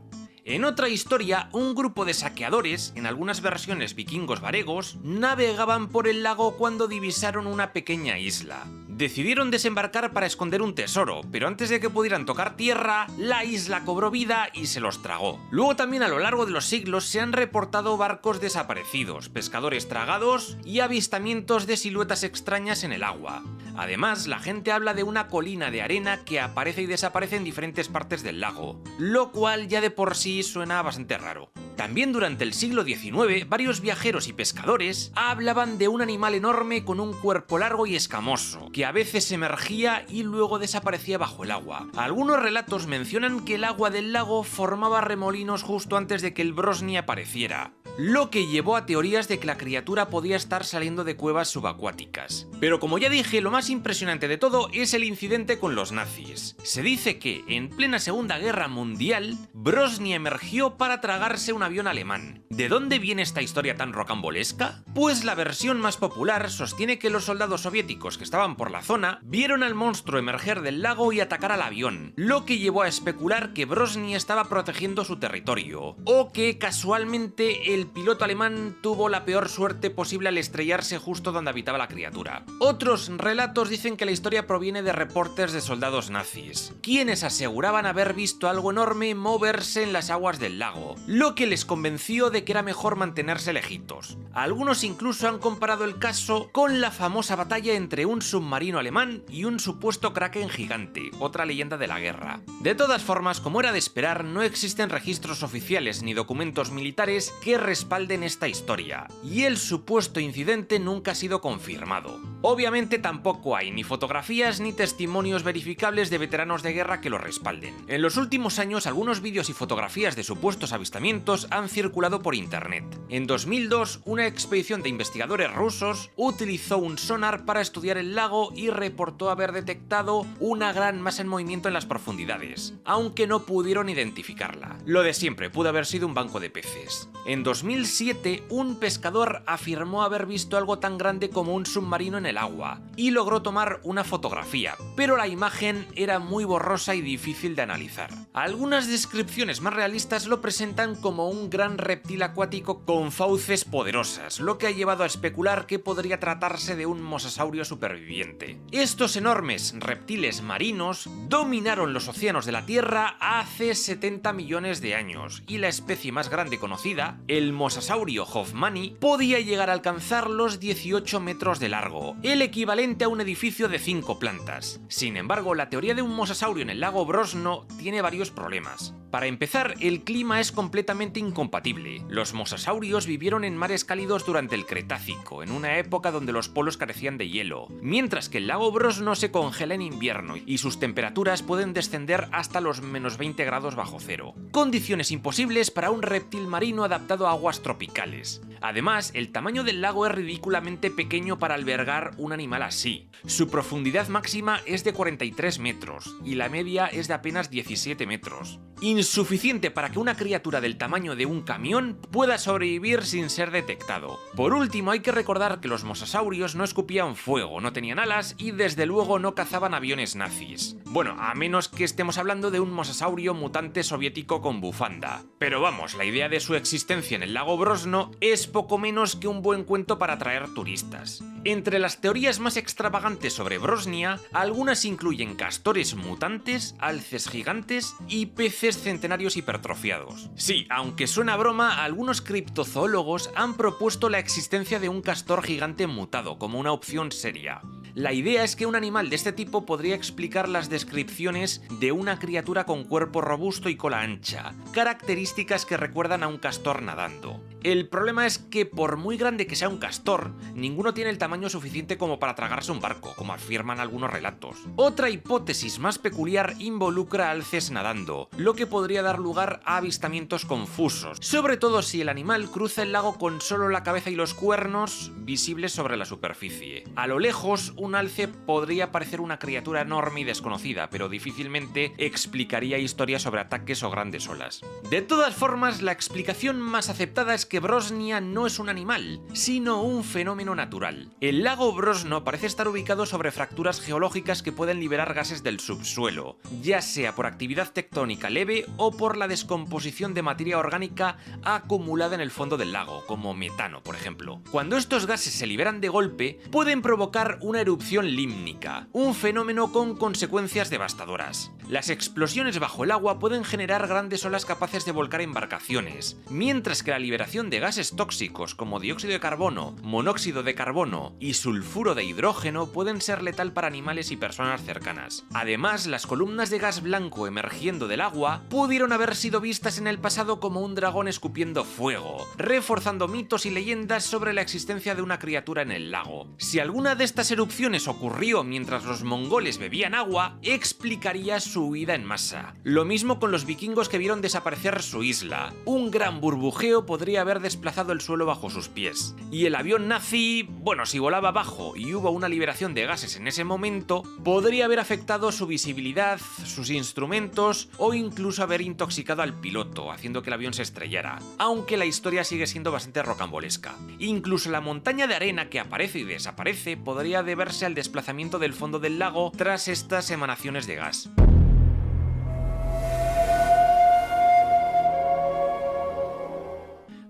Speaker 1: En otra historia, un grupo de saqueadores, en algunas versiones vikingos varegos, navegaban por el lago cuando divisaron una pequeña isla. Decidieron desembarcar para esconder un tesoro, pero antes de que pudieran tocar tierra, la isla cobró vida y se los tragó. Luego también a lo largo de los siglos se han reportado barcos desaparecidos, pescadores tragados y avistamientos de siluetas extrañas en el agua. Además, la gente habla de una colina de arena que aparece y desaparece en diferentes partes del lago, lo cual ya de por sí suena bastante raro. También durante el siglo XIX, varios viajeros y pescadores hablaban de un animal enorme con un cuerpo largo y escamoso, que a veces emergía y luego desaparecía bajo el agua. Algunos relatos mencionan que el agua del lago formaba remolinos justo antes de que el Brosny apareciera, lo que llevó a teorías de que la criatura podía estar saliendo de cuevas subacuáticas. Pero como ya dije, lo más impresionante de todo es el incidente con los nazis. Se dice que, en plena Segunda Guerra Mundial, Brosny emergió para tragarse un avión alemán. ¿De dónde viene esta historia tan rocambolesca? Pues la versión más popular sostiene que los soldados soviéticos que estaban por la zona vieron al monstruo emerger del lago y atacar al avión, lo que llevó a especular que Brosny estaba protegiendo su territorio, o que casualmente el piloto alemán tuvo la peor suerte posible al estrellarse justo donde habitaba la criatura. Otros relatos dicen que la historia proviene de reportes de soldados nazis, quienes aseguraban haber visto algo enorme moverse en las aguas del lago, lo que les convenció de que era mejor mantenerse lejitos. Algunos incluso han comparado el caso con la famosa batalla entre un submarino alemán y un supuesto kraken gigante, otra leyenda de la guerra. De todas formas, como era de esperar, no existen registros oficiales ni documentos militares que respalden esta historia, y el supuesto incidente nunca ha sido confirmado. Obviamente tampoco hay ni fotografías ni testimonios verificables de veteranos de guerra que lo respalden. En los últimos años, algunos vídeos y fotografías de supuestos avistamientos han circulado por internet. En 2002, una expedición de investigadores rusos utilizó un sonar para estudiar el lago y reportó haber detectado una gran masa en movimiento en las profundidades, aunque no pudieron identificarla. Lo de siempre, pudo haber sido un banco de peces. En 2007, un pescador afirmó haber visto algo tan grande como un submarino en el agua y logró tomar una fotografía, pero la imagen era muy borrosa y difícil de analizar. Algunas descripciones más realistas lo presentan como un gran reptil acuático con fauces poderosas, lo que ha llevado a especular que podría tratarse de un mosasaurio superviviente. Estos enormes reptiles marinos dominaron los océanos de la Tierra hace 70 millones de años, y la especie más grande conocida, el mosasaurio hoffmanni, podía llegar a alcanzar los 18 metros de largo, el equivalente a un edificio de 5 plantas. Sin embargo, la teoría de un mosasaurio en el lago Brosno tiene varios problemas. Para empezar, el clima es completamente incompatible. Los mosasaurios vivieron en mares cálidos durante el Cretácico, en una época donde los polos carecían de hielo, mientras que el lago Brosno se congela en invierno y sus temperaturas pueden descender hasta los menos 20 grados bajo cero. Condiciones imposibles para un reptil marino adaptado a aguas tropicales. Además, el tamaño del lago es ridículamente pequeño para albergar un animal así. Su profundidad máxima es de 43 metros y la media es de apenas 17 metros. Insuficiente para que una criatura del tamaño de un camión pueda sobrevivir sin ser detectado. Por último, hay que recordar que los mosasaurios no escupían fuego, no tenían alas y desde luego no cazaban aviones nazis. Bueno, a menos que estemos hablando de un mosasaurio mutante soviético con bufanda. Pero vamos, la idea de su existencia en el lago Brosno es poco menos que un buen cuento para atraer turistas. Entre las teorías más extravagantes sobre Brosnia, algunas incluyen castores mutantes, alces gigantes y peces centenarios hipertrofiados. Sí, aunque suena a broma, algunos criptozoólogos han propuesto la existencia de un castor gigante mutado como una opción seria. La idea es que un animal de este tipo podría explicar las descripciones de una criatura con cuerpo robusto y cola ancha, características que recuerdan a un castor nadando. El problema es que por muy grande que sea un castor, ninguno tiene el tamaño suficiente como para tragarse un barco, como afirman algunos relatos. Otra hipótesis más peculiar involucra alces nadando, lo que podría dar lugar a avistamientos confusos, sobre todo si el animal cruza el lago con solo la cabeza y los cuernos visibles sobre la superficie. A lo lejos, un alce podría parecer una criatura enorme y desconocida, pero difícilmente explicaría historias sobre ataques o grandes olas. De todas formas, la explicación más aceptada es que que Brosnia no es un animal, sino un fenómeno natural. El lago Brosno parece estar ubicado sobre fracturas geológicas que pueden liberar gases del subsuelo, ya sea por actividad tectónica leve o por la descomposición de materia orgánica acumulada en el fondo del lago, como metano, por ejemplo. Cuando estos gases se liberan de golpe, pueden provocar una erupción límnica, un fenómeno con consecuencias devastadoras. Las explosiones bajo el agua pueden generar grandes olas capaces de volcar embarcaciones, mientras que la liberación de gases tóxicos como dióxido de carbono, monóxido de carbono y sulfuro de hidrógeno pueden ser letal para animales y personas cercanas. Además, las columnas de gas blanco emergiendo del agua pudieron haber sido vistas en el pasado como un dragón escupiendo fuego, reforzando mitos y leyendas sobre la existencia de una criatura en el lago. Si alguna de estas erupciones ocurrió mientras los mongoles bebían agua, explicaría su huida en masa. Lo mismo con los vikingos que vieron desaparecer su isla. Un gran burbujeo podría haber desplazado el suelo bajo sus pies. Y el avión nazi, bueno, si volaba bajo y hubo una liberación de gases en ese momento, podría haber afectado su visibilidad, sus instrumentos o incluso haber intoxicado al piloto, haciendo que el avión se estrellara. Aunque la historia sigue siendo bastante rocambolesca. Incluso la montaña de arena que aparece y desaparece podría deberse al desplazamiento del fondo del lago tras estas emanaciones de gas.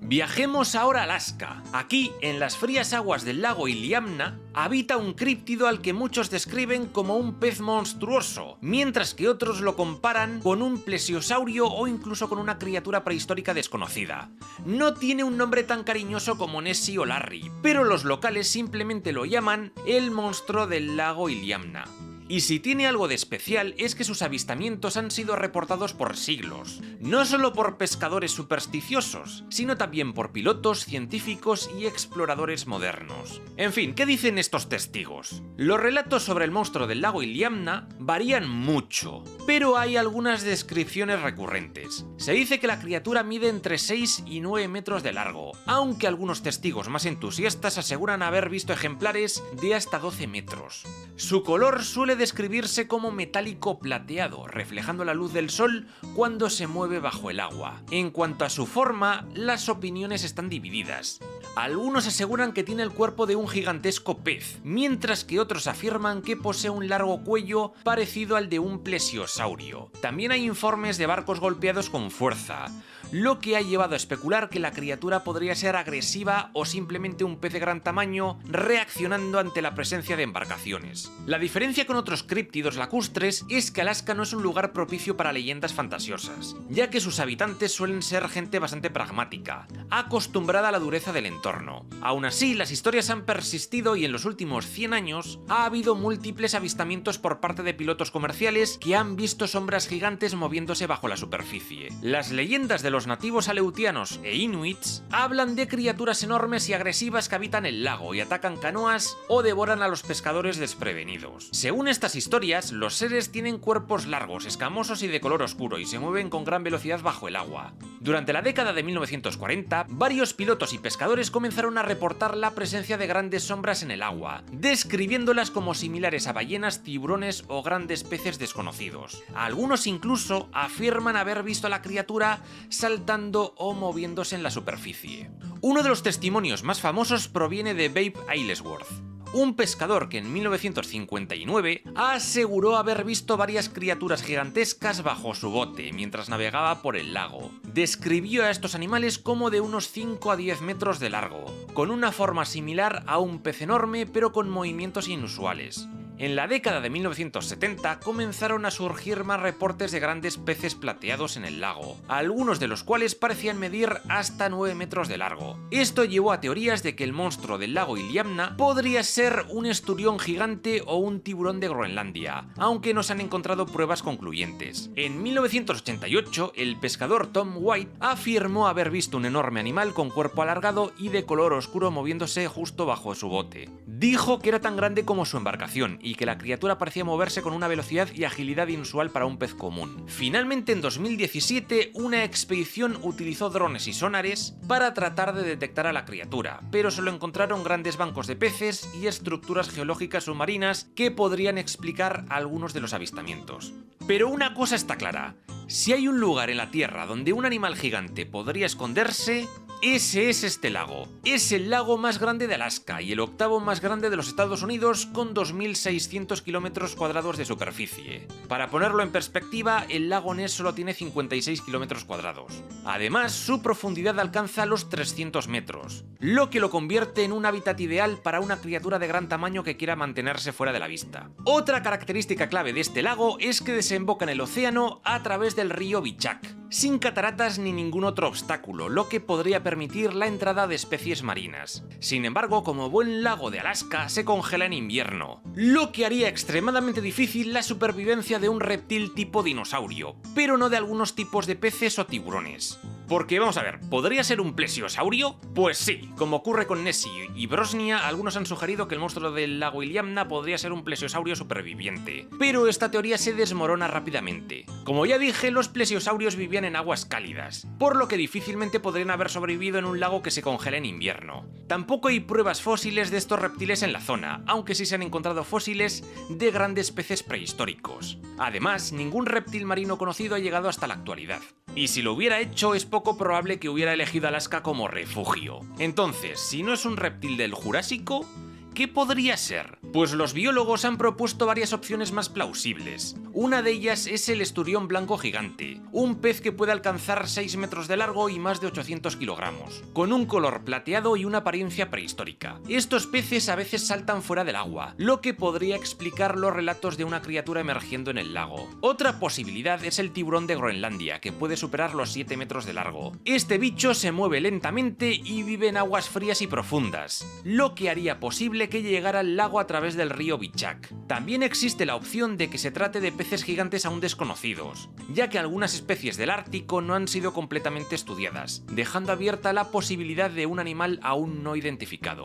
Speaker 1: Viajemos ahora a Alaska. Aquí, en las frías aguas del lago Iliamna, habita un críptido al que muchos describen como un pez monstruoso, mientras que otros lo comparan con un plesiosaurio o incluso con una criatura prehistórica desconocida. No tiene un nombre tan cariñoso como Nessie o Larry, pero los locales simplemente lo llaman el monstruo del lago Iliamna. Y si tiene algo de especial es que sus avistamientos han sido reportados por siglos, no solo por pescadores supersticiosos, sino también por pilotos, científicos y exploradores modernos. En fin, ¿qué dicen estos testigos? Los relatos sobre el monstruo del lago Iliamna varían mucho, pero hay algunas descripciones recurrentes. Se dice que la criatura mide entre 6 y 9 metros de largo, aunque algunos testigos más entusiastas aseguran haber visto ejemplares de hasta 12 metros. Su color suele describirse como metálico plateado, reflejando la luz del sol cuando se mueve bajo el agua. En cuanto a su forma, las opiniones están divididas. Algunos aseguran que tiene el cuerpo de un gigantesco pez, mientras que otros afirman que posee un largo cuello parecido al de un plesiosaurio. También hay informes de barcos golpeados con fuerza, lo que ha llevado a especular que la criatura podría ser agresiva o simplemente un pez de gran tamaño reaccionando ante la presencia de embarcaciones. La diferencia con otros críptidos lacustres es que Alaska no es un lugar propicio para leyendas fantasiosas, ya que sus habitantes suelen ser gente bastante pragmática, acostumbrada a la dureza del entorno. Aún así, las historias han persistido y en los últimos 100 años ha habido múltiples avistamientos por parte de pilotos comerciales que han visto sombras gigantes moviéndose bajo la superficie. Las leyendas de los nativos aleutianos e inuits hablan de criaturas enormes y agresivas que habitan el lago y atacan canoas o devoran a los pescadores desprevenidos. Según estas historias, los seres tienen cuerpos largos, escamosos y de color oscuro y se mueven con gran velocidad bajo el agua. Durante la década de 1940, varios pilotos y pescadores comenzaron a reportar la presencia de grandes sombras en el agua, describiéndolas como similares a ballenas, tiburones o grandes peces desconocidos. Algunos incluso afirman haber visto a la criatura saltando o moviéndose en la superficie. Uno de los testimonios más famosos proviene de Babe Aylesworth, un pescador que en 1959 aseguró haber visto varias criaturas gigantescas bajo su bote mientras navegaba por el lago. Describió a estos animales como de unos 5 a 10 metros de largo, con una forma similar a un pez enorme pero con movimientos inusuales. En la década de 1970 comenzaron a surgir más reportes de grandes peces plateados en el lago, algunos de los cuales parecían medir hasta 9 metros de largo. Esto llevó a teorías de que el monstruo del lago Iliamna podría ser un esturión gigante o un tiburón de Groenlandia, aunque no se han encontrado pruebas concluyentes. En 1988, el pescador Tom White afirmó haber visto un enorme animal con cuerpo alargado y de color oscuro moviéndose justo bajo su bote. Dijo que era tan grande como su embarcación y que la criatura parecía moverse con una velocidad y agilidad inusual para un pez común. Finalmente, en 2017, una expedición utilizó drones y sonares para tratar de detectar a la criatura, pero solo encontraron grandes bancos de peces y estructuras geológicas submarinas que podrían explicar algunos de los avistamientos. Pero una cosa está clara: si hay un lugar en la Tierra donde un animal gigante podría esconderse, Ese es este lago. Es el lago más grande de Alaska y el octavo más grande de los Estados Unidos, con 2.600 kilómetros cuadrados de superficie. Para ponerlo en perspectiva, el lago Ness solo tiene 56 kilómetros cuadrados. Además, su profundidad alcanza los 300 metros, lo que lo convierte en un hábitat ideal para una criatura de gran tamaño que quiera mantenerse fuera de la vista. Otra característica clave de este lago es que desemboca en el océano a través del río Bichak, sin cataratas ni ningún otro obstáculo, lo que podría permitir la entrada de especies marinas. Sin embargo, como buen lago de Alaska, se congela en invierno, lo que haría extremadamente difícil la supervivencia de un reptil tipo dinosaurio, pero no de algunos tipos de peces o tiburones. Porque vamos a ver, ¿podría ser un plesiosaurio? Pues sí, como ocurre con Nessie y Brosnia, algunos han sugerido que el monstruo del lago Iliamna podría ser un plesiosaurio superviviente, pero esta teoría se desmorona rápidamente. Como ya dije, los plesiosaurios vivían en aguas cálidas, por lo que difícilmente podrían haber sobrevivido en un lago que se congela en invierno. Tampoco hay pruebas fósiles de estos reptiles en la zona, aunque sí se han encontrado fósiles de grandes peces prehistóricos. Además, ningún reptil marino conocido ha llegado hasta la actualidad. Y si lo hubiera hecho, es poco probable que hubiera elegido Alaska como refugio. Entonces, si no es un reptil del Jurásico, ¿qué podría ser? Pues los biólogos han propuesto varias opciones más plausibles. Una de ellas es el esturión blanco gigante, un pez que puede alcanzar 6 metros de largo y más de 800 kilogramos, con un color plateado y una apariencia prehistórica. Estos peces a veces saltan fuera del agua, lo que podría explicar los relatos de una criatura emergiendo en el lago. Otra posibilidad es el tiburón de Groenlandia, que puede superar los 7 metros de largo. Este bicho se mueve lentamente y vive en aguas frías y profundas, lo que haría posible que llegara al lago a través del río Bichak. También existe la opción de que se trate de peces gigantes aún desconocidos, ya que algunas especies del Ártico no han sido completamente estudiadas, dejando abierta la posibilidad de un animal aún no identificado.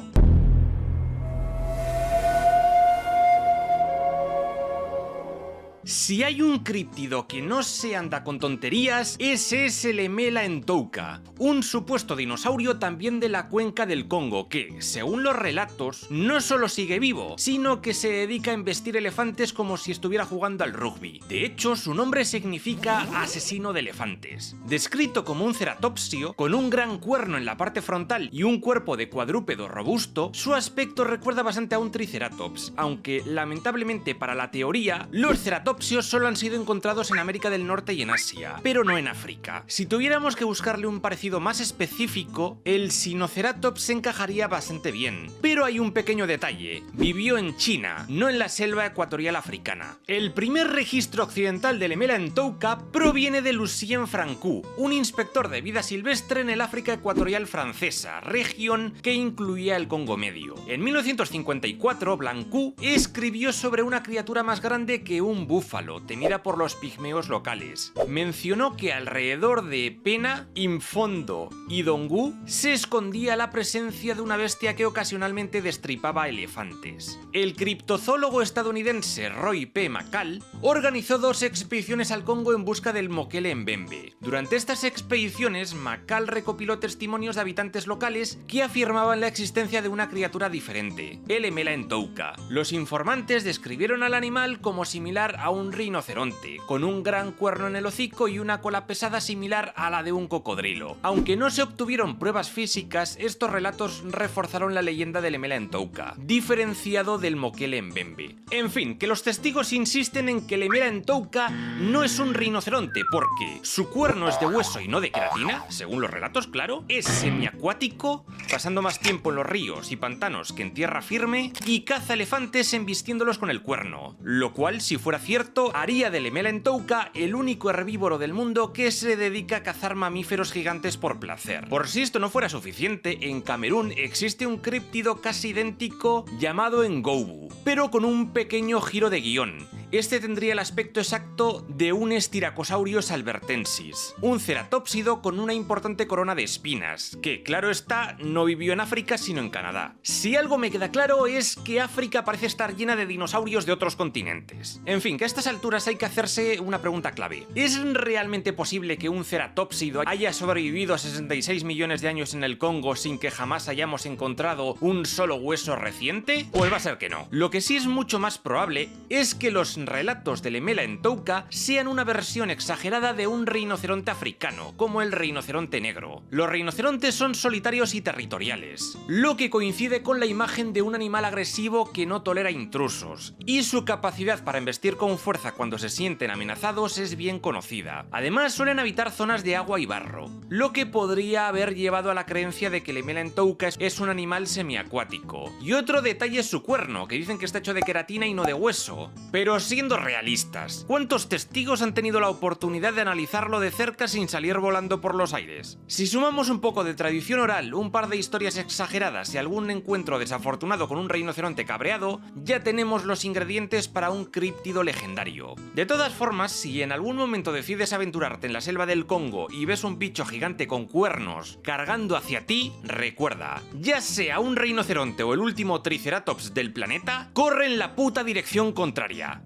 Speaker 1: Si hay un críptido que no se anda con tonterías, ese es el Emela entouka, un supuesto dinosaurio también de la cuenca del Congo que, según los relatos, no solo sigue vivo, sino que se dedica a embestir elefantes como si estuviera jugando al rugby. De hecho, su nombre significa asesino de elefantes. Descrito como un ceratopsio, con un gran cuerno en la parte frontal y un cuerpo de cuadrúpedo robusto, su aspecto recuerda bastante a un triceratops, aunque lamentablemente para la teoría, los ceratopsios solo han sido encontrados en América del Norte y en Asia, pero no en África. Si tuviéramos que buscarle un parecido más específico, el Sinoceratops se encajaría bastante bien. Pero hay un pequeño detalle: vivió en China, no en la selva ecuatorial africana. El primer registro occidental del Emela entouka proviene de Lucien Francoux, un inspector de vida silvestre en el África ecuatorial francesa, región que incluía el Congo Medio. En 1954, Blancoux escribió sobre una criatura más grande que un búfalo, temida por los pigmeos locales. Mencionó que alrededor de Pena, Imfondo y Dongú se escondía la presencia de una bestia que ocasionalmente destripaba elefantes. El criptozoólogo estadounidense Roy P. McCall organizó 2 expediciones al Congo en busca del Mokele Mbembe. Durante estas expediciones, McCall recopiló testimonios de habitantes locales que afirmaban la existencia de una criatura diferente, el Emela entouka. Los informantes describieron al animal como similar a un rinoceronte, con un gran cuerno en el hocico y una cola pesada similar a la de un cocodrilo. Aunque no se obtuvieron pruebas físicas, estos relatos reforzaron la leyenda del Emela entouka, diferenciado del Mokele Mbembe. En fin, que los testigos insisten en que el Emela entouka no es un rinoceronte porque su cuerno es de hueso y no de queratina, según los relatos, claro, es semiacuático, pasando más tiempo en los ríos y pantanos que en tierra firme, y caza elefantes embistiéndolos con el cuerno, lo cual, si fuera cierto, haría del Emela entouka el único herbívoro del mundo que se dedica a cazar mamíferos gigantes por placer. Por si esto no fuera suficiente, en Camerún existe un críptido casi idéntico llamado Ngobu, pero con un pequeño giro de guión. Este tendría el aspecto exacto de un Styracosaurus albertensis, un ceratópsido con una importante corona de espinas, que, claro está, no vivió en África sino en Canadá. Si algo me queda claro es que África parece estar llena de dinosaurios de otros continentes. En fin, que a estas alturas hay que hacerse una pregunta clave. ¿Es realmente posible que un ceratópsido haya sobrevivido a 66 millones de años en el Congo sin que jamás hayamos encontrado un solo hueso reciente? Pues va a ser que no. Lo que sí es mucho más probable es que los relatos del Emeela-Ntouka sean una versión exagerada de un rinoceronte africano, como el rinoceronte negro. Los rinocerontes son solitarios y territoriales, lo que coincide con la imagen de un animal agresivo que no tolera intrusos, y su capacidad para embestir con fuerza cuando se sienten amenazados es bien conocida. Además, suelen habitar zonas de agua y barro, lo que podría haber llevado a la creencia de que el Emeela-Ntouka es un animal semiacuático. Y otro detalle es su cuerno, que dicen que está hecho de queratina y no de hueso. Pero siendo realistas, ¿cuántos testigos han tenido la oportunidad de analizarlo de cerca sin salir volando por los aires? Si sumamos un poco de tradición oral, un par de historias exageradas y algún encuentro desafortunado con un rinoceronte cabreado, ya tenemos los ingredientes para un críptido legendario. De todas formas, si en algún momento decides aventurarte en la selva del Congo y ves un bicho gigante con cuernos cargando hacia ti, recuerda, ya sea un rinoceronte o el último triceratops del planeta, corre en la puta dirección contraria.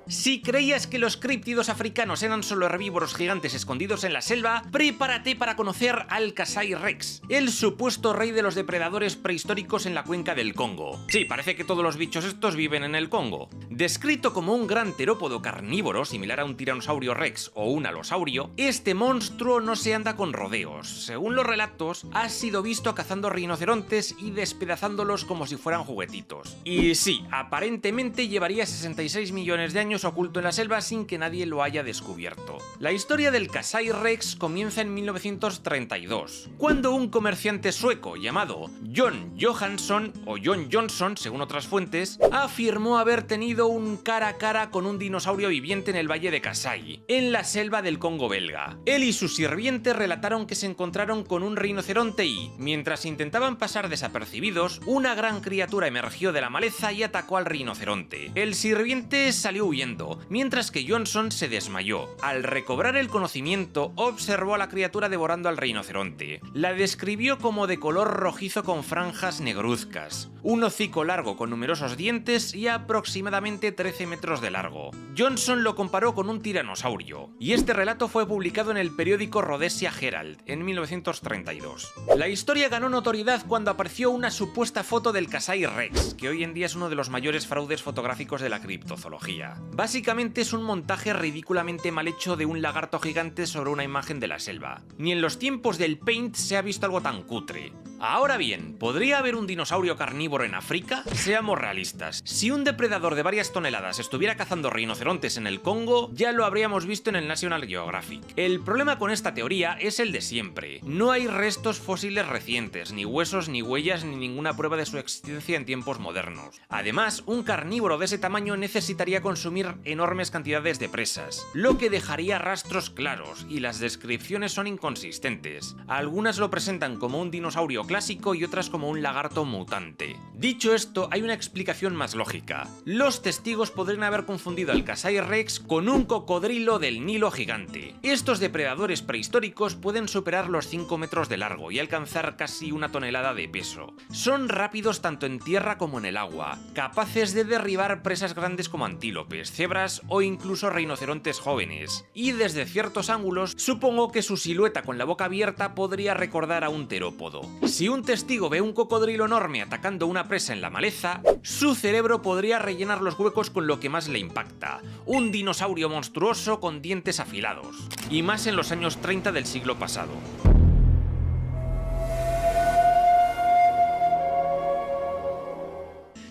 Speaker 1: Si creías que los críptidos africanos eran solo herbívoros gigantes escondidos en la selva, prepárate para conocer al Kasai Rex, el supuesto rey de los depredadores prehistóricos en la cuenca del Congo. Sí, parece que todos los bichos estos viven en el Congo. Descrito como un gran terópodo carnívoro similar a un tiranosaurio rex o un alosaurio, este monstruo no se anda con rodeos. Según los relatos, ha sido visto cazando rinocerontes y despedazándolos como si fueran juguetitos. Y sí, aparentemente llevaría 66 millones de años oculto en la selva sin que nadie lo haya descubierto. La historia del Kasai Rex comienza en 1932, cuando un comerciante sueco llamado John Johansson o John Johnson, según otras fuentes, afirmó haber tenido un cara a cara con un dinosaurio viviente en el valle de Kasai, en la selva del Congo belga. Él y su sirviente relataron que se encontraron con un rinoceronte y, mientras intentaban pasar desapercibidos, una gran criatura emergió de la maleza y atacó al rinoceronte. El sirviente salió huyendo, mientras que Johnson se desmayó. Al recobrar el conocimiento, observó a la criatura devorando al rinoceronte. La describió como de color rojizo con franjas negruzcas, un hocico largo con numerosos dientes y aproximadamente 13 metros de largo. Johnson lo comparó con un tiranosaurio, y este relato fue publicado en el periódico Rhodesia Herald en 1932. La historia ganó notoriedad cuando apareció una supuesta foto del Kasai Rex, que hoy en día es uno de los mayores fraudes fotográficos de la criptozoología. Básicamente es un montaje ridículamente mal hecho de un lagarto gigante sobre una imagen de la selva. Ni en los tiempos del Paint se ha visto algo tan cutre. Ahora bien, ¿podría haber un dinosaurio carnívoro en África? Seamos realistas. Si un depredador de varias toneladas estuviera cazando rinocerontes en el Congo, ya lo habríamos visto en el National Geographic. El problema con esta teoría es el de siempre. No hay restos fósiles recientes, ni huesos, ni huellas, ni ninguna prueba de su existencia en tiempos modernos. Además, un carnívoro de ese tamaño necesitaría consumir enormes cantidades de presas, lo que dejaría rastros claros, y las descripciones son inconsistentes. Algunas lo presentan como un dinosaurio clásico y otras como un lagarto mutante. Dicho esto, hay una explicación más lógica. Los testigos podrían haber confundido al Kasai Rex con un cocodrilo del Nilo gigante. Estos depredadores prehistóricos pueden superar los 5 metros de largo y alcanzar casi 1 tonelada de peso. Son rápidos tanto en tierra como en el agua, capaces de derribar presas grandes como antílopes, cebras o incluso rinocerontes jóvenes. Y desde ciertos ángulos, supongo que su silueta con la boca abierta podría recordar a un terópodo. Si un testigo ve un cocodrilo enorme atacando una presa en la maleza, su cerebro podría rellenar los huecos con lo que más le impacta, un dinosaurio monstruoso con dientes afilados. Y más en los años 30 del siglo pasado.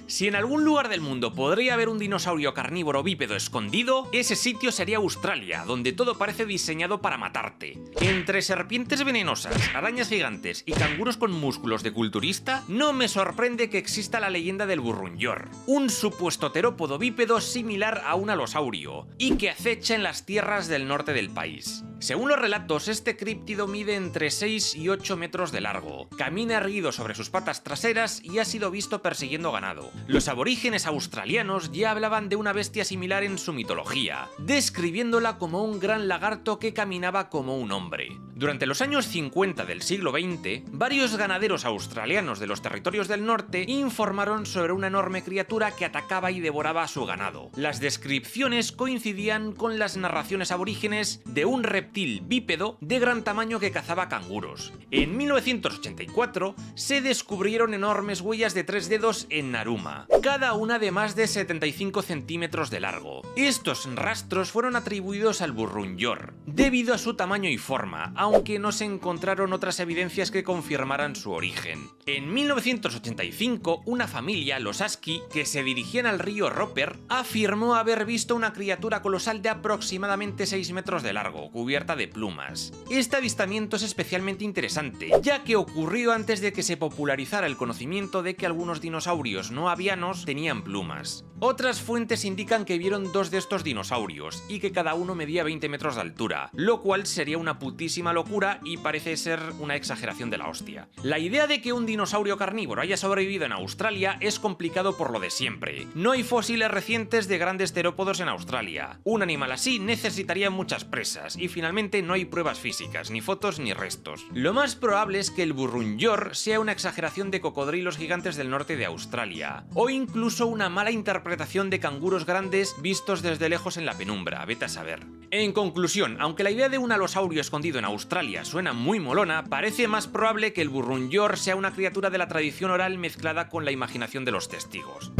Speaker 1: Si en algún lugar del mundo podría haber un dinosaurio carnívoro bípedo escondido, ese sitio sería Australia, donde todo parece diseñado para matarte. Entre serpientes venenosas, arañas gigantes y canguros con músculos de culturista, no me sorprende que exista la leyenda del Burrunjor, un supuesto terópodo bípedo similar a un alosaurio, y que acecha en las tierras del norte del país. Según los relatos, este críptido mide entre 6 y 8 metros de largo, camina erguido sobre sus patas traseras y ha sido visto persiguiendo ganado. Los aborígenes australianos ya hablaban de una bestia similar en su mitología, describiéndola como un gran lagarto que caminaba como un hombre. Durante los años 50 del siglo XX, varios ganaderos australianos de los territorios del norte informaron sobre una enorme criatura que atacaba y devoraba a su ganado. Las descripciones coincidían con las narraciones aborígenes de un reptil bípedo de gran tamaño que cazaba canguros. En 1984 se descubrieron enormes huellas de 3 dedos en Naruma, cada una de más de 75 centímetros de largo. Estos rastros fueron atribuidos al burrunjor, debido a su tamaño y forma, aunque no se encontraron otras evidencias que confirmaran su origen. En 1985, una familia, los Aski, que se dirigían al río Roper, afirmó haber visto una criatura colosal de aproximadamente 6 metros de largo, cubierta de plumas. Este avistamiento es especialmente interesante, ya que ocurrió antes de que se popularizara el conocimiento de que algunos dinosaurios no avianos tenían plumas. Otras fuentes indican que vieron 2 de estos dinosaurios y que cada uno medía 20 metros de altura, lo cual sería una putísima locura y parece ser una exageración de la hostia. La idea de que un dinosaurio carnívoro haya sobrevivido en Australia es complicado por lo de siempre. No hay fósiles recientes de grandes terópodos en Australia. Un animal así necesitaría muchas presas y finalmente no hay pruebas físicas, ni fotos ni restos. Lo más probable es que el burrunjor sea una exageración de cocodrilos gigantes del norte de Australia, o incluso una mala interpretación de canguros grandes vistos desde lejos en la penumbra, vete a saber. En conclusión, aunque la idea de un alosaurio escondido en Australia suena muy molona, parece más probable que el burrunjor sea una criatura de la tradición oral mezclada con la imaginación de los testigos.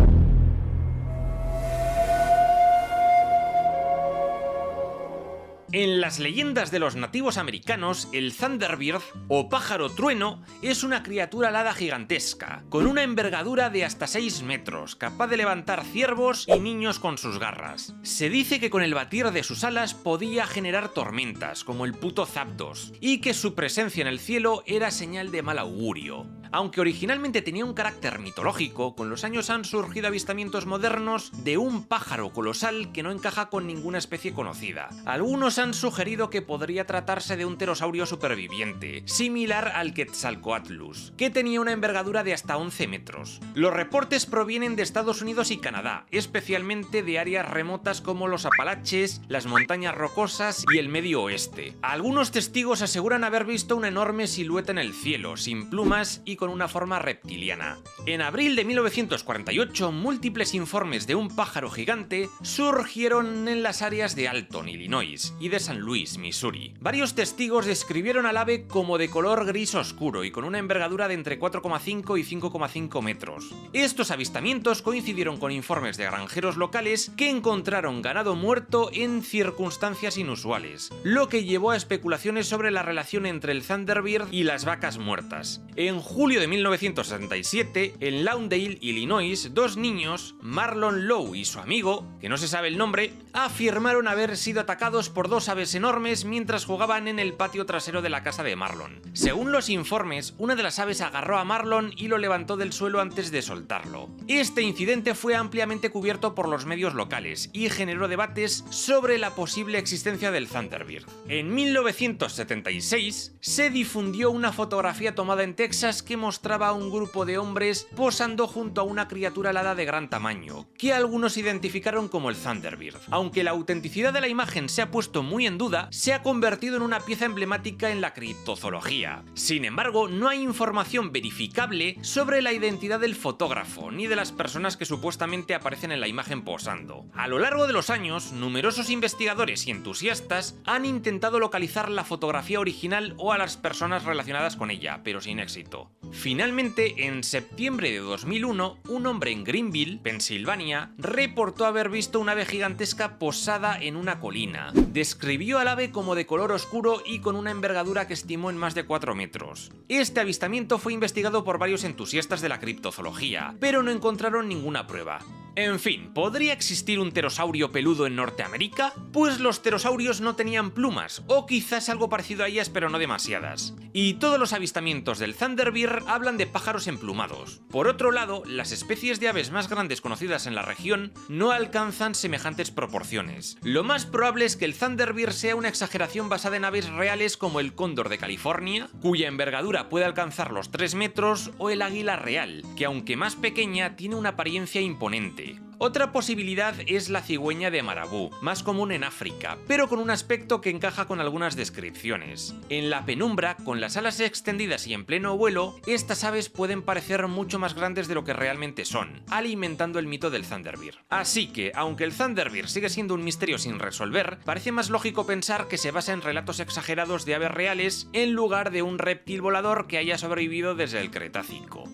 Speaker 1: En las leyendas de los nativos americanos, el Thunderbird, o pájaro trueno, es una criatura alada gigantesca, con una envergadura de hasta 6 metros, capaz de levantar ciervos y niños con sus garras. Se dice que con el batir de sus alas podía generar tormentas, como el puto Zapdos, y que su presencia en el cielo era señal de mal augurio. Aunque originalmente tenía un carácter mitológico, con los años han surgido avistamientos modernos de un pájaro colosal que no encaja con ninguna especie conocida. Algunos han sugerido que podría tratarse de un pterosaurio superviviente, similar al Quetzalcoatlus, que tenía una envergadura de hasta 11 metros. Los reportes provienen de Estados Unidos y Canadá, especialmente de áreas remotas como los Apalaches, las montañas rocosas y el Medio Oeste. Algunos testigos aseguran haber visto una enorme silueta en el cielo, sin plumas y con una forma reptiliana. En abril de 1948, múltiples informes de un pájaro gigante surgieron en las áreas de Alton, Illinois, y de San Luis, Missouri. Varios testigos describieron al ave como de color gris oscuro y con una envergadura de entre 4,5 y 5,5 metros. Estos avistamientos coincidieron con informes de granjeros locales que encontraron ganado muerto en circunstancias inusuales, lo que llevó a especulaciones sobre la relación entre el Thunderbird y las vacas muertas. En julio de 1977, en Lawndale, Illinois, 2 niños, Marlon Lowe y su amigo, que no se sabe el nombre, afirmaron haber sido atacados por 2 aves enormes mientras jugaban en el patio trasero de la casa de Marlon. Según los informes, una de las aves agarró a Marlon y lo levantó del suelo antes de soltarlo. Este incidente fue ampliamente cubierto por los medios locales y generó debates sobre la posible existencia del Thunderbird. En 1976 se difundió una fotografía tomada en Texas que mostraba a un grupo de hombres posando junto a una criatura alada de gran tamaño, que algunos identificaron como el Thunderbird. Aunque la autenticidad de la imagen se ha puesto muy en duda, se ha convertido en una pieza emblemática en la criptozoología. Sin embargo, no hay información verificable sobre la identidad del fotógrafo, ni de las personas que supuestamente aparecen en la imagen posando. A lo largo de los años, numerosos investigadores y entusiastas han intentado localizar la fotografía original o a las personas relacionadas con ella, pero sin éxito. Finalmente, en septiembre de 2001, un hombre en Greenville, Pensilvania, reportó haber visto una ave gigantesca posada en una colina. Describió al ave como de color oscuro y con una envergadura que estimó en más de 4 metros. Este avistamiento fue investigado por varios entusiastas de la criptozoología, pero no encontraron ninguna prueba. En fin, ¿podría existir un pterosaurio peludo en Norteamérica? Pues los pterosaurios no tenían plumas, o quizás algo parecido a ellas pero no demasiadas. Y todos los avistamientos del Thunderbird hablan de pájaros emplumados. Por otro lado, las especies de aves más grandes conocidas en la región no alcanzan semejantes proporciones. Lo más probable es que el Thunderbird sea una exageración basada en aves reales como el cóndor de California, cuya envergadura puede alcanzar los 3 metros, o el águila real, que aunque más pequeña tiene una apariencia imponente. posible. Otra posibilidad es la cigüeña de Marabú, más común en África, pero con un aspecto que encaja con algunas descripciones. En la penumbra, con las alas extendidas y en pleno vuelo, estas aves pueden parecer mucho más grandes de lo que realmente son, alimentando el mito del Thunderbird. Así que, aunque el Thunderbird sigue siendo un misterio sin resolver, parece más lógico pensar que se basa en relatos exagerados de aves reales en lugar de un reptil volador que haya sobrevivido desde el Cretácico.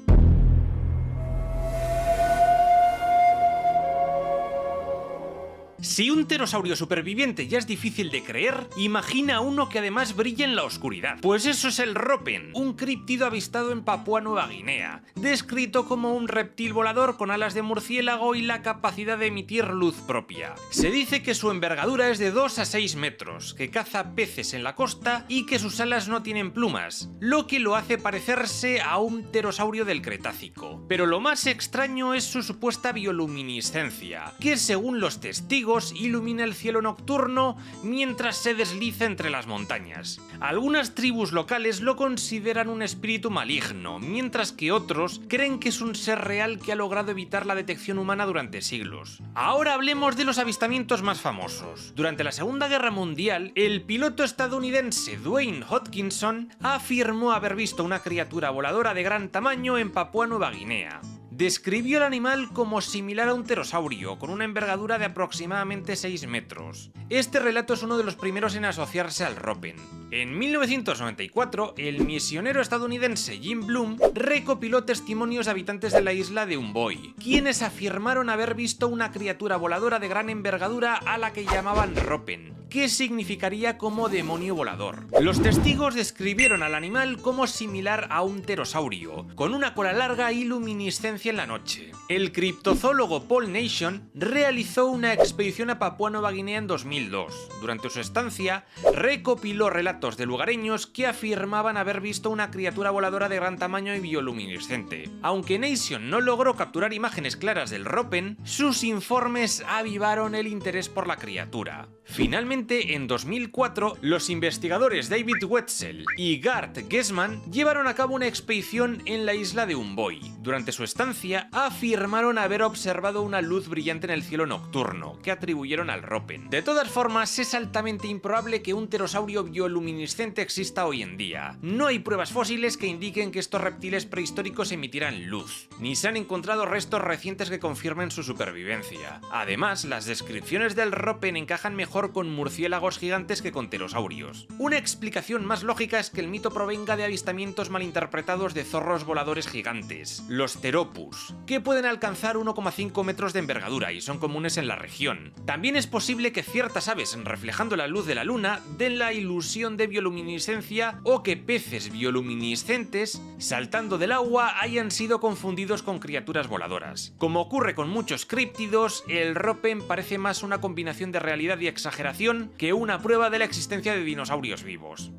Speaker 1: Si un pterosaurio superviviente ya es difícil de creer, imagina uno que además brilla en la oscuridad. Pues eso es el ropen, un críptido avistado en Papúa Nueva Guinea, descrito como un reptil volador con alas de murciélago y la capacidad de emitir luz propia. Se dice que su envergadura es de 2 a 6 metros, que caza peces en la costa y que sus alas no tienen plumas, lo que lo hace parecerse a un pterosaurio del Cretácico. Pero lo más extraño es su supuesta bioluminiscencia, que según los testigos ilumina el cielo nocturno mientras se desliza entre las montañas. Algunas tribus locales lo consideran un espíritu maligno, mientras que otros creen que es un ser real que ha logrado evitar la detección humana durante siglos. Ahora hablemos de los avistamientos más famosos. Durante la Segunda Guerra Mundial, el piloto estadounidense Dwayne Hodgkinson afirmó haber visto una criatura voladora de gran tamaño en Papúa Nueva Guinea. Describió el animal como similar a un pterosaurio, con una envergadura de aproximadamente 6 metros. Este relato es uno de los primeros en asociarse al ropen. En 1994, el misionero estadounidense Jim Bloom recopiló testimonios de habitantes de la isla de Umboy, quienes afirmaron haber visto una criatura voladora de gran envergadura a la que llamaban ropen, que significaría como demonio volador. Los testigos describieron al animal como similar a un pterosaurio, con una cola larga y luminiscencia en la noche. El criptozoólogo Paul Nation realizó una expedición a Papúa Nueva Guinea en 2002. Durante su estancia, recopiló relatos de lugareños que afirmaban haber visto una criatura voladora de gran tamaño y bioluminiscente. Aunque Nation no logró capturar imágenes claras del ropen, sus informes avivaron el interés por la criatura. Finalmente, en 2004, los investigadores David Wetzel y Gart Gessman llevaron a cabo una expedición en la isla de Umboy. Durante su estancia, afirmaron haber observado una luz brillante en el cielo nocturno, que atribuyeron al ropen. De todas formas, es altamente improbable que un pterosaurio bioluminiscente exista hoy en día. No hay pruebas fósiles que indiquen que estos reptiles prehistóricos emitieran luz, ni se han encontrado restos recientes que confirmen su supervivencia. Además, las descripciones del ropen encajan mejor con murciélagos gigantes que con pterosaurios. Una explicación más lógica es que el mito provenga de avistamientos malinterpretados de zorros voladores gigantes, los Pteropus, que pueden alcanzar 1,5 metros de envergadura y son comunes en la región. También es posible que ciertas aves, reflejando la luz de la luna, den la ilusión de bioluminiscencia, o que peces bioluminiscentes, saltando del agua, hayan sido confundidos con criaturas voladoras. Como ocurre con muchos críptidos, el ropen parece más una combinación de realidad y exageración que una prueba de la existencia de dinosaurios vivos.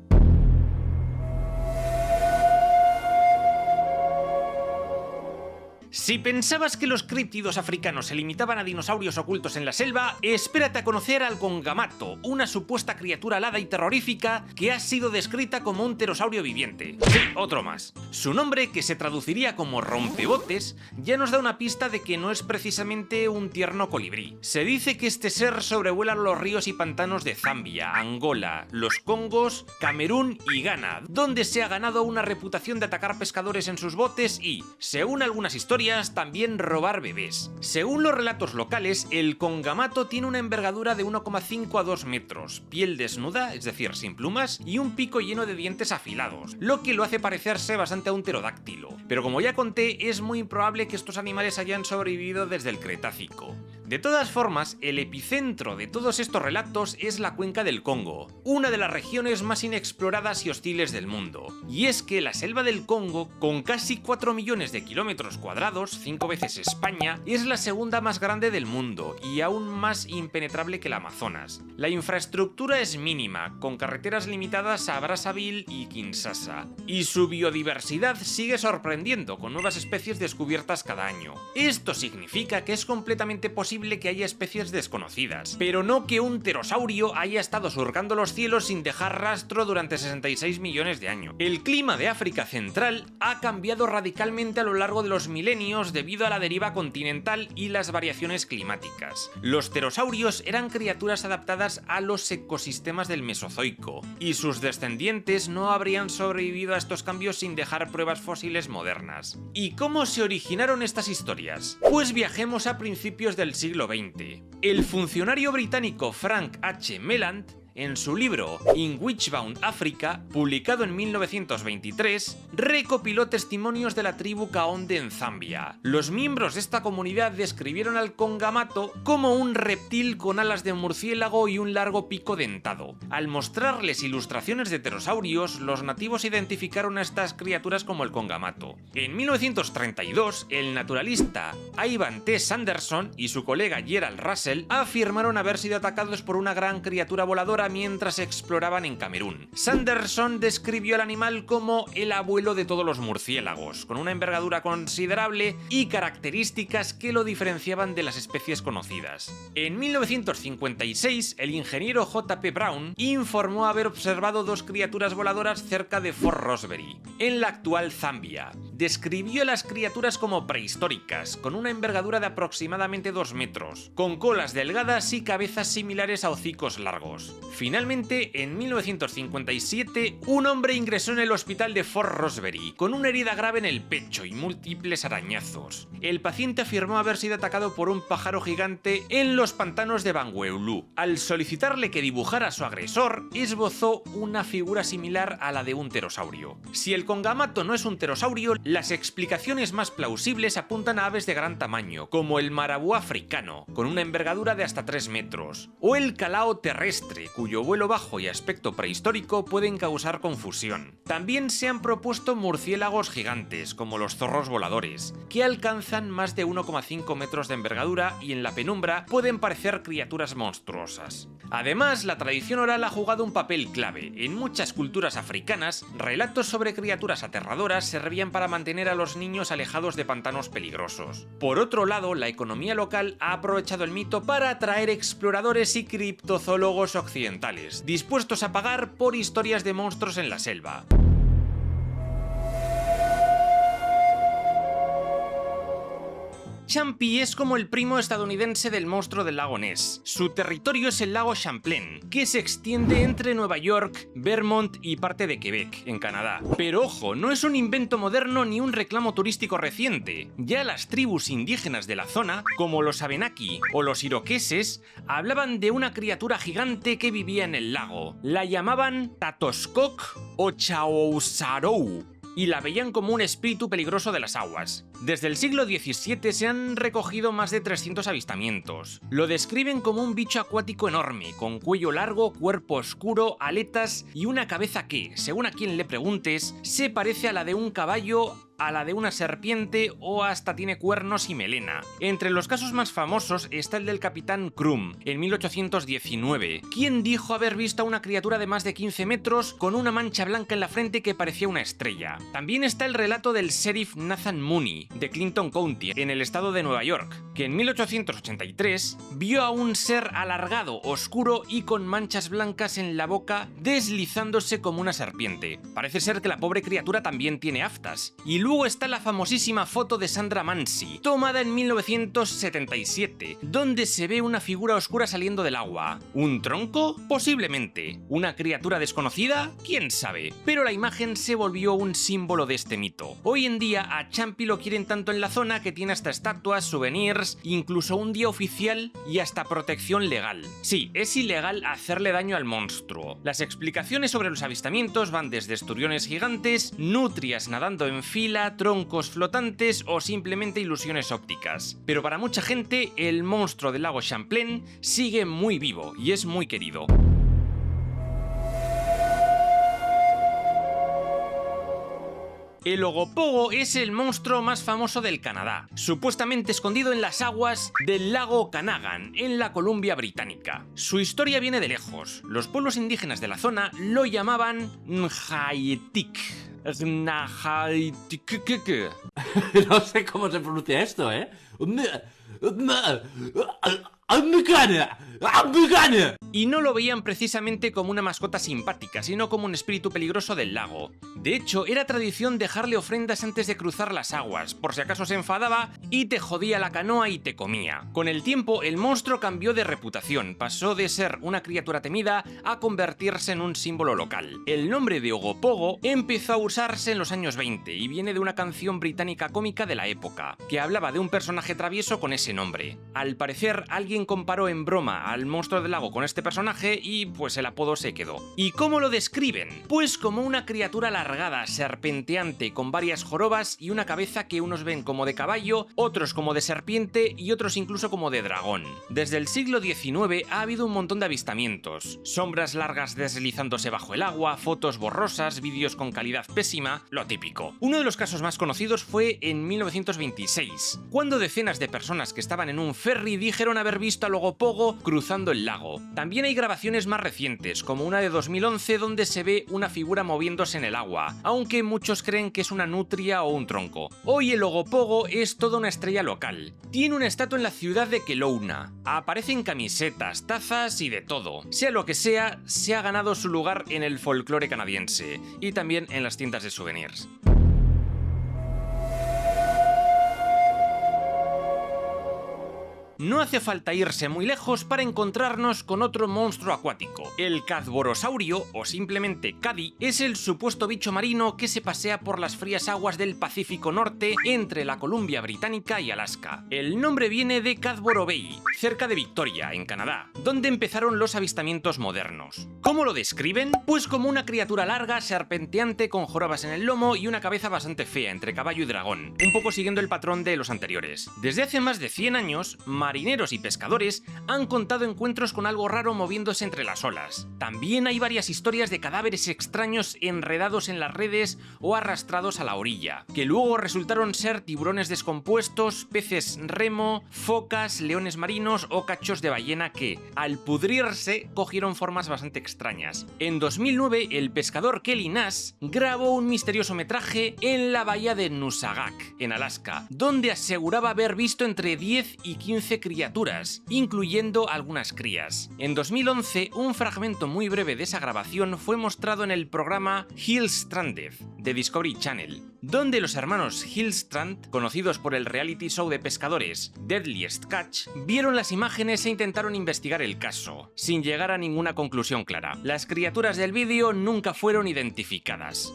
Speaker 1: Si pensabas que los críptidos africanos se limitaban a dinosaurios ocultos en la selva, espérate a conocer al congamato, una supuesta criatura alada y terrorífica que ha sido descrita como un pterosaurio viviente. Sí, otro más. Su nombre, que se traduciría como rompebotes, ya nos da una pista de que no es precisamente un tierno colibrí. Se dice que este ser sobrevuela los ríos y pantanos de Zambia, Angola, los Congos, Camerún y Ghana, donde se ha ganado una reputación de atacar pescadores en sus botes y, según algunas historias, también robar bebés. Según los relatos locales, el congamato tiene una envergadura de 1,5 a 2 metros, piel desnuda, es decir, sin plumas, y un pico lleno de dientes afilados, lo que lo hace parecerse bastante a un pterodáctilo. Pero como ya conté, es muy improbable que estos animales hayan sobrevivido desde el Cretácico. De todas formas, el epicentro de todos estos relatos es la cuenca del Congo, una de las regiones más inexploradas y hostiles del mundo. Y es que la selva del Congo, con casi 4 millones de kilómetros cuadrados, 5 veces España, es la segunda más grande del mundo y aún más impenetrable que el Amazonas. La infraestructura es mínima, con carreteras limitadas a Brazzaville y Kinshasa, y su biodiversidad sigue sorprendiendo, con nuevas especies descubiertas cada año. Esto significa que es completamente posible posible que haya especies desconocidas, pero no que un pterosaurio haya estado surcando los cielos sin dejar rastro durante 66 millones de años. El clima de África Central ha cambiado radicalmente a lo largo de los milenios debido a la deriva continental y las variaciones climáticas. Los pterosaurios eran criaturas adaptadas a los ecosistemas del Mesozoico, y sus descendientes no habrían sobrevivido a estos cambios sin dejar pruebas fósiles modernas. ¿Y cómo se originaron estas historias? Pues viajemos a principios del siglo XX. El funcionario británico Frank H. Melland, en su libro In Witchbound Africa, publicado en 1923, recopiló testimonios de la tribu Kaonde en Zambia. Los miembros de esta comunidad describieron al congamato como un reptil con alas de murciélago y un largo pico dentado. Al mostrarles ilustraciones de pterosaurios, los nativos identificaron a estas criaturas como el congamato. En 1932, el naturalista Ivan T. Sanderson y su colega Gerald Russell afirmaron haber sido atacados por una gran criatura voladora mientras exploraban en Camerún. Sanderson describió al animal como el abuelo de todos los murciélagos, con una envergadura considerable y características que lo diferenciaban de las especies conocidas. En 1956, el ingeniero J.P. Brown informó haber observado dos criaturas voladoras cerca de Fort Rosebery, en la actual Zambia. Describió a las criaturas como prehistóricas, con una envergadura de aproximadamente 2 metros, con colas delgadas y cabezas similares a hocicos largos. Finalmente, en 1957, un hombre ingresó en el hospital de Fort Rosebery con una herida grave en el pecho y múltiples arañazos. El paciente afirmó haber sido atacado por un pájaro gigante en los pantanos de Bangueulu. Al solicitarle que dibujara a su agresor, esbozó una figura similar a la de un pterosaurio. Si el congamato no es un pterosaurio, las explicaciones más plausibles apuntan a aves de gran tamaño, como el marabú africano, con una envergadura de hasta 3 metros, o el calao terrestre, cuyo vuelo bajo y aspecto prehistórico pueden causar confusión. También se han propuesto murciélagos gigantes, como los zorros voladores, que alcanzan más de 1,5 metros de envergadura y en la penumbra pueden parecer criaturas monstruosas. Además, la tradición oral ha jugado un papel clave. En muchas culturas africanas, relatos sobre criaturas aterradoras servían para mantener a los niños alejados de pantanos peligrosos. Por otro lado, la economía local ha aprovechado el mito para atraer exploradores y criptozoólogos occidentales, dispuestos a pagar por historias de monstruos en la selva. Champy es como el primo estadounidense del monstruo del lago Ness. Su territorio es el lago Champlain, que se extiende entre Nueva York, Vermont y parte de Quebec, en Canadá. Pero ojo, no es un invento moderno ni un reclamo turístico reciente. Ya las tribus indígenas de la zona, como los Abenaki o los iroqueses, hablaban de una criatura gigante que vivía en el lago. La llamaban Tatoskok o Chaousarou, y la veían como un espíritu peligroso de las aguas. Desde el siglo XVII se han recogido más de 300 avistamientos. Lo describen como un bicho acuático enorme, con cuello largo, cuerpo oscuro, aletas y una cabeza que, según a quien le preguntes, se parece a la de un caballo, a la de una serpiente o hasta tiene cuernos y melena. Entre los casos más famosos está el del capitán Krum, en 1819, quien dijo haber visto a una criatura de más de 15 metros con una mancha blanca en la frente que parecía una estrella. También está el relato del sheriff Nathan Mooney, de Clinton County, en el estado de Nueva York, que en 1883 vio a un ser alargado, oscuro y con manchas blancas en la boca deslizándose como una serpiente. Parece ser que la pobre criatura también tiene aftas. Y luego está la famosísima foto de Sandra Mansi, tomada en 1977, donde se ve una figura oscura saliendo del agua. ¿Un tronco? Posiblemente. ¿Una criatura desconocida? ¿Quién sabe? Pero la imagen se volvió un símbolo de este mito. Hoy en día a Champy lo quieren tanto en la zona que tiene hasta estatuas, souvenirs, incluso un día oficial y hasta protección legal. Sí, es ilegal hacerle daño al monstruo. Las explicaciones sobre los avistamientos van desde esturiones gigantes, nutrias nadando en fila, troncos flotantes o simplemente ilusiones ópticas. Pero para mucha gente, el monstruo del lago Champlain sigue muy vivo y es muy querido. El Ogopogo es el monstruo más famoso del Canadá, supuestamente escondido en las aguas del lago Okanagan, en la Columbia Británica. Su historia viene de lejos. Los pueblos indígenas de la zona lo llamaban Nhaitik.
Speaker 3: No sé cómo se pronuncia esto, ¿eh? ¡Me gana! ¡Me gana!
Speaker 1: Y no lo veían precisamente como una mascota simpática, sino como un espíritu peligroso del lago. De hecho, era tradición dejarle ofrendas antes de cruzar las aguas, por si acaso se enfadaba y te jodía la canoa y te comía. Con el tiempo, el monstruo cambió de reputación, pasó de ser una criatura temida a convertirse en un símbolo local. El nombre de Ogopogo empezó a usarse en los años 20 y viene de una canción británica cómica de la época, que hablaba de un personaje travieso con ese nombre. Al parecer, alguien comparó en broma al monstruo del lago con este personaje y pues el apodo se quedó. ¿Y cómo lo describen? Pues como una criatura alargada, serpenteante, con varias jorobas y una cabeza que unos ven como de caballo, otros como de serpiente y otros incluso como de dragón. Desde el siglo XIX ha habido un montón de avistamientos, sombras largas deslizándose bajo el agua, fotos borrosas, vídeos con calidad pésima, lo típico. Uno de los casos más conocidos fue en 1926, cuando decenas de personas que estaban en un ferry dijeron haber visto al Ogopogo cruzando el lago. También hay grabaciones más recientes, como una de 2011 donde se ve una figura moviéndose en el agua, aunque muchos creen que es una nutria o un tronco. Hoy el Ogopogo es toda una estrella local. Tiene una estatua en la ciudad de Kelowna. Aparece en camisetas, tazas y de todo. Sea lo que sea, se ha ganado su lugar en el folclore canadiense y también en las tiendas de souvenirs. No hace falta irse muy lejos para encontrarnos con otro monstruo acuático. El Cadborosaurio, o simplemente Cadi, es el supuesto bicho marino que se pasea por las frías aguas del Pacífico Norte entre la Columbia Británica y Alaska. El nombre viene de Cadboro Bay, cerca de Victoria, en Canadá, donde empezaron los avistamientos modernos. ¿Cómo lo describen? Pues como una criatura larga, serpenteante, con jorobas en el lomo y una cabeza bastante fea entre caballo y dragón, un poco siguiendo el patrón de los anteriores. Desde hace más de 100 años, marineros y pescadores han contado encuentros con algo raro moviéndose entre las olas. También hay varias historias de cadáveres extraños enredados en las redes o arrastrados a la orilla, que luego resultaron ser tiburones descompuestos, peces remo, focas, leones marinos o cachos de ballena que, al pudrirse, cogieron formas bastante extrañas. En 2009, el pescador Kelly Nash grabó un misterioso metraje en la bahía de Nusagak, en Alaska, donde aseguraba haber visto entre 10 y 15 criaturas, incluyendo algunas crías. En 2011, un fragmento muy breve de esa grabación fue mostrado en el programa Hillstranded de Discovery Channel, donde los hermanos Hillstrand, conocidos por el reality show de pescadores Deadliest Catch, vieron las imágenes e intentaron investigar el caso, sin llegar a ninguna conclusión clara. Las criaturas del vídeo nunca fueron identificadas.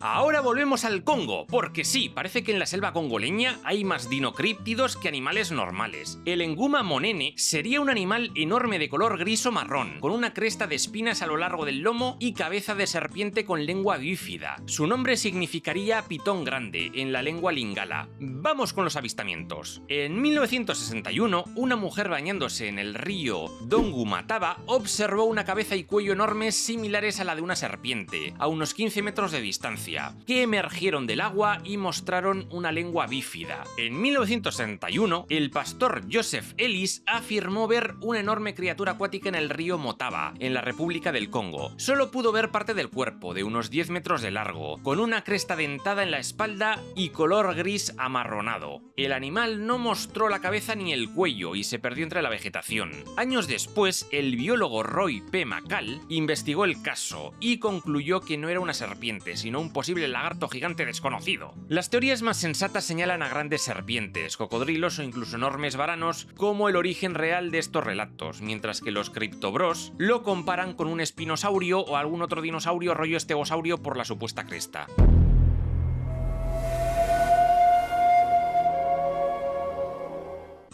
Speaker 1: Ahora volvemos al Congo, porque sí, parece que en la selva congoleña hay más dinocríptidos que animales normales. El Enguma monene sería un animal enorme de color gris o marrón, con una cresta de espinas a lo largo del lomo y cabeza de serpiente con lengua bífida. Su nombre significaría pitón grande en la lengua lingala. Vamos con los avistamientos. En 1961, una mujer bañándose en el río Dongumataba observó una cabeza y cuello enormes similares a la de una serpiente, a unos 15 metros de distancia, que emergieron del agua y mostraron una lengua bífida. En 1961, el pastor Joseph Ellis afirmó ver una enorme criatura acuática en el río Motaba, en la República del Congo. Solo pudo ver parte del cuerpo, de unos 10 metros de largo, con una cresta dentada en la espalda y color gris amarronado. El animal no mostró la cabeza ni el cuello y se perdió entre la vegetación. Años después, el biólogo Roy P. McCall investigó el caso y concluyó que no era una serpiente, sino un posible lagarto gigante desconocido. Las teorías más sensatas señalan a grandes serpientes, cocodrilos o incluso enormes varanos como el origen real de estos relatos, mientras que los criptobros lo comparan con un espinosaurio o algún otro dinosaurio rollo estegosaurio por la supuesta cresta.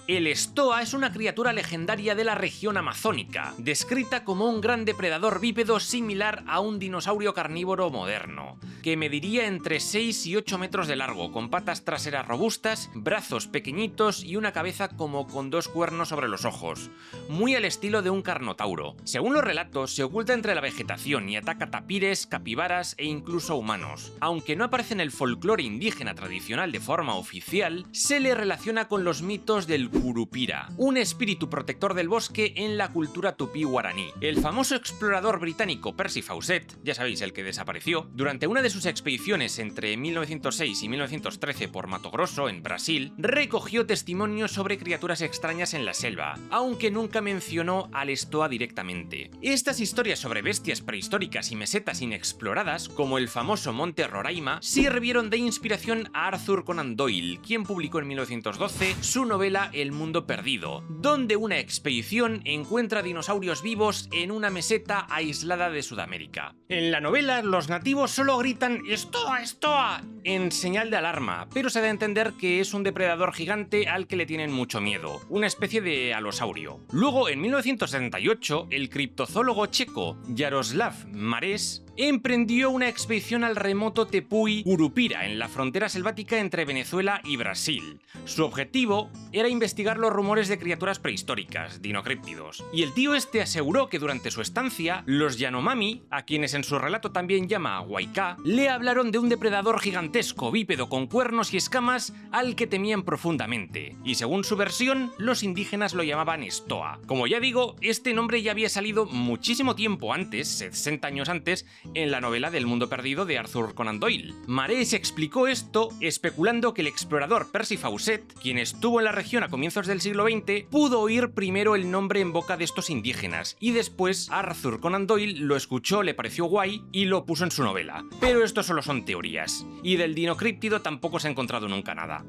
Speaker 1: El estoa es una criatura legendaria de la región amazónica, descrita como un gran depredador bípedo similar a un dinosaurio carnívoro moderno, que mediría entre 6 y 8 metros de largo, con patas traseras robustas, brazos pequeñitos y una cabeza como con 2 cuernos sobre los ojos, muy al estilo de un carnotauro. Según los relatos, se oculta entre la vegetación y ataca tapires, capibaras e incluso humanos. Aunque no aparece en el folclore indígena tradicional de forma oficial, se le relaciona con los mitos del Curupira, un espíritu protector del bosque en la cultura tupí guaraní. El famoso explorador británico Percy Fawcett, ya sabéis, el que desapareció, durante una de sus expediciones entre 1906 y 1913 por Mato Grosso, en Brasil, recogió testimonios sobre criaturas extrañas en la selva, aunque nunca mencionó al Estoa directamente. Estas historias sobre bestias prehistóricas y mesetas inexploradas, como el famoso Monte Roraima, sirvieron de inspiración a Arthur Conan Doyle, quien publicó en 1912 su novela El Mundo Perdido, donde una expedición encuentra dinosaurios vivos en una meseta aislada de Sudamérica. En la novela, los nativos solo gritan "¡Estoa, estoa!" en señal de alarma, pero se da a entender que es un depredador gigante al que le tienen mucho miedo, una especie de alosaurio. Luego, en 1978, el criptozoólogo checo Jaroslav Mareš emprendió una expedición al remoto Tepuy Curupira, en la frontera selvática entre Venezuela y Brasil. Su objetivo era investigar los rumores de criaturas prehistóricas, dinocríptidos, y el tío este aseguró que durante su estancia, los Yanomami, a quienes en su relato también llama Huaycá, le hablaron de un depredador gigantesco bípedo con cuernos y escamas al que temían profundamente, y según su versión, los indígenas lo llamaban Estoa. Como ya digo, este nombre ya había salido muchísimo tiempo antes, 60 años antes, en la novela del Mundo Perdido de Arthur Conan Doyle. Mareš explicó esto especulando que el explorador Percy Fawcett, quien estuvo en la región a comienzos del siglo XX, pudo oír primero el nombre en boca de estos indígenas, y después Arthur Conan Doyle lo escuchó, le pareció guay y lo puso en su novela. Pero esto solo son teorías, y del dinocríptido tampoco se ha encontrado nunca nada.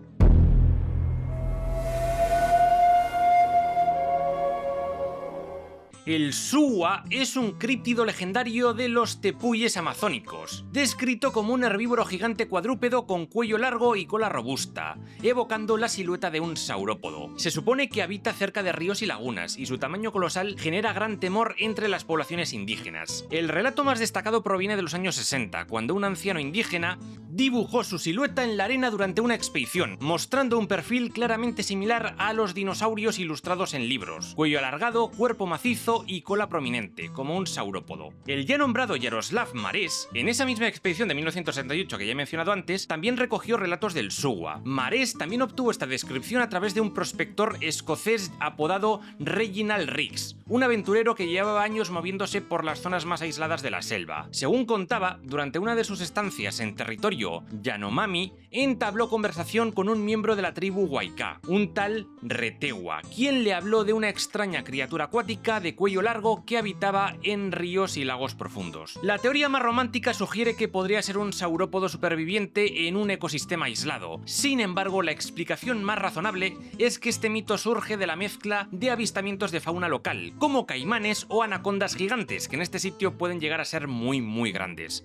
Speaker 1: El Suwa es un críptido legendario de los tepuyes amazónicos, descrito como un herbívoro gigante cuadrúpedo con cuello largo y cola robusta, evocando la silueta de un saurópodo. Se supone que habita cerca de ríos y lagunas, y su tamaño colosal genera gran temor entre las poblaciones indígenas. El relato más destacado proviene de los años 60, cuando un anciano indígena dibujó su silueta en la arena durante una expedición, mostrando un perfil claramente similar a los dinosaurios ilustrados en libros: cuello alargado, cuerpo macizo y cola prominente, como un saurópodo. El ya nombrado Jaroslav Mareš, en esa misma expedición de 1978 que ya he mencionado antes, también recogió relatos del Suwa. Mareš también obtuvo esta descripción a través de un prospector escocés apodado Reginald Riggs, un aventurero que llevaba años moviéndose por las zonas más aisladas de la selva. Según contaba, durante una de sus estancias en territorio Yanomami, entabló conversación con un miembro de la tribu Huaycá, un tal Retewa, quien le habló de una extraña criatura acuática de cuello largo que habitaba en ríos y lagos profundos. La teoría más romántica sugiere que podría ser un saurópodo superviviente en un ecosistema aislado. Sin embargo, la explicación más razonable es que este mito surge de la mezcla de avistamientos de fauna local, como caimanes o anacondas gigantes, que en este sitio pueden llegar a ser muy grandes.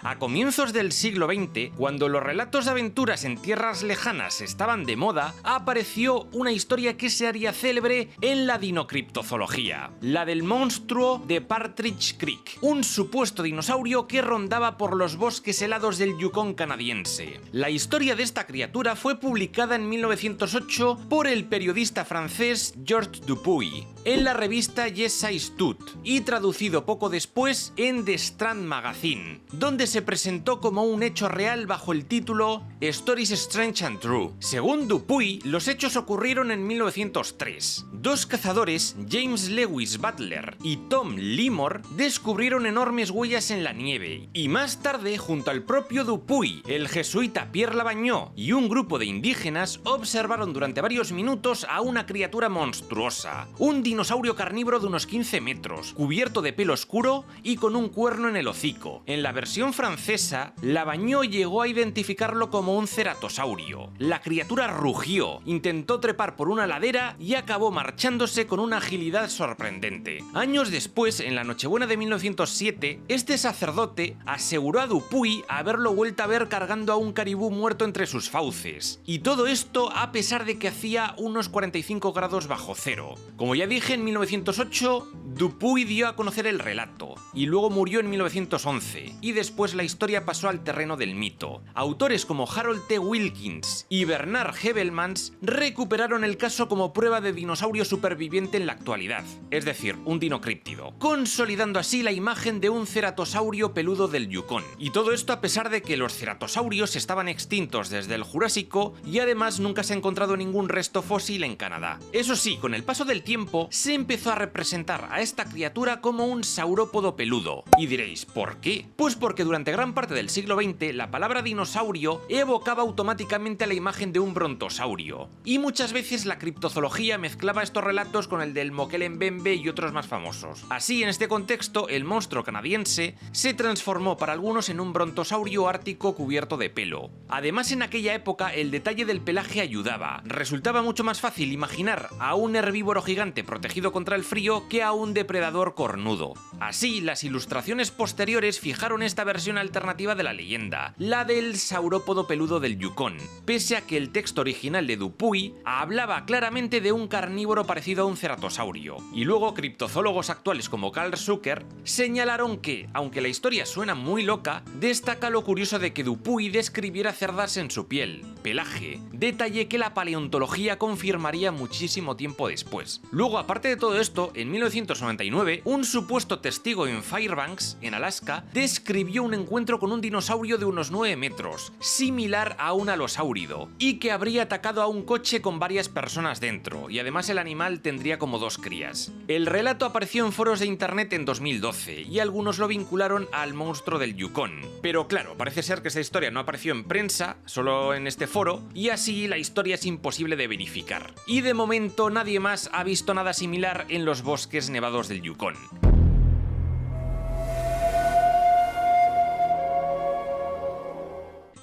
Speaker 1: A comienzos del siglo XX, cuando los relatos de aventuras en tierras lejanas estaban de moda, apareció una historia que se haría célebre en la dinocriptozoología, la del monstruo de Partridge Creek, un supuesto dinosaurio que rondaba por los bosques helados del Yukón canadiense. La historia de esta criatura fue publicada en 1908 por el periodista francés Georges Dupuy en la revista Yes I Stood y traducido poco después en The Strand Magazine, donde se presentó como un hecho real bajo el título Stories Strange and True. Según Dupuy, los hechos ocurrieron en 1903. Dos cazadores, James Lewis Butler y Tom Limor, descubrieron enormes huellas en la nieve, y más tarde, junto al propio Dupuy, el jesuita Pierre Lavagnon y un grupo de indígenas observaron durante varios minutos a una criatura monstruosa, un dinosaurio carnívoro de unos 15 metros, cubierto de pelo oscuro y con un cuerno en el hocico. En la versión francesa, Lavagnon llegó a identificarlo como un ceratosaurio. La criatura rugió, intentó trepar por una ladera y acabó marchándose con una agilidad sorprendente. Años después, en la Nochebuena de 1907, este sacerdote aseguró a Dupuy haberlo vuelto a ver cargando a un caribú muerto entre sus fauces. Y todo esto a pesar de que hacía unos 45 grados bajo cero. Como ya dije, en 1908, Dupuy dio a conocer el relato, y luego murió en 1911, y después después la historia pasó al terreno del mito. Autores como Harold T. Wilkins y Bernard Hebelmans recuperaron el caso como prueba de dinosaurio superviviente en la actualidad, es decir, un dinocríptido, consolidando así la imagen de un ceratosaurio peludo del Yukón. Y todo esto a pesar de que los ceratosaurios estaban extintos desde el Jurásico y además nunca se ha encontrado ningún resto fósil en Canadá. Eso sí, con el paso del tiempo se empezó a representar a esta criatura como un saurópodo peludo. Y diréis, ¿por qué? Pues porque durante gran parte del siglo XX la palabra dinosaurio evocaba automáticamente a la imagen de un brontosaurio. Y muchas veces la criptozoología mezclaba estos relatos con el del Mokelembembe y otros más famosos. Así, en este contexto, el monstruo canadiense se transformó para algunos en un brontosaurio ártico cubierto de pelo. Además, en aquella época el detalle del pelaje ayudaba. Resultaba mucho más fácil imaginar a un herbívoro gigante protegido contra el frío que a un depredador cornudo. Así, las ilustraciones posteriores fijaron esta versión alternativa de la leyenda, la del saurópodo peludo del Yukón, pese a que el texto original de Dupuy hablaba claramente de un carnívoro parecido a un ceratosaurio. Y luego criptozoólogos actuales como Carl Zucker señalaron que, aunque la historia suena muy loca, destaca lo curioso de que Dupuy describiera cerdas en su piel, pelaje, detalle que la paleontología confirmaría muchísimo tiempo después. Luego, aparte de todo esto, en 1999, un supuesto testigo en Fairbanks, en Alaska, describió un encuentro con un dinosaurio de unos 9 metros, similar a un alosáurido, y que habría atacado a un coche con varias personas dentro, y además el animal tendría como 2 crías. El relato apareció en foros de internet en 2012, y algunos lo vincularon al monstruo del Yukón. Pero claro, parece ser que esta historia no apareció en prensa, solo en este foro, y así la historia es imposible de verificar. Y de momento nadie más ha visto nada similar en los bosques nevados del Yukón.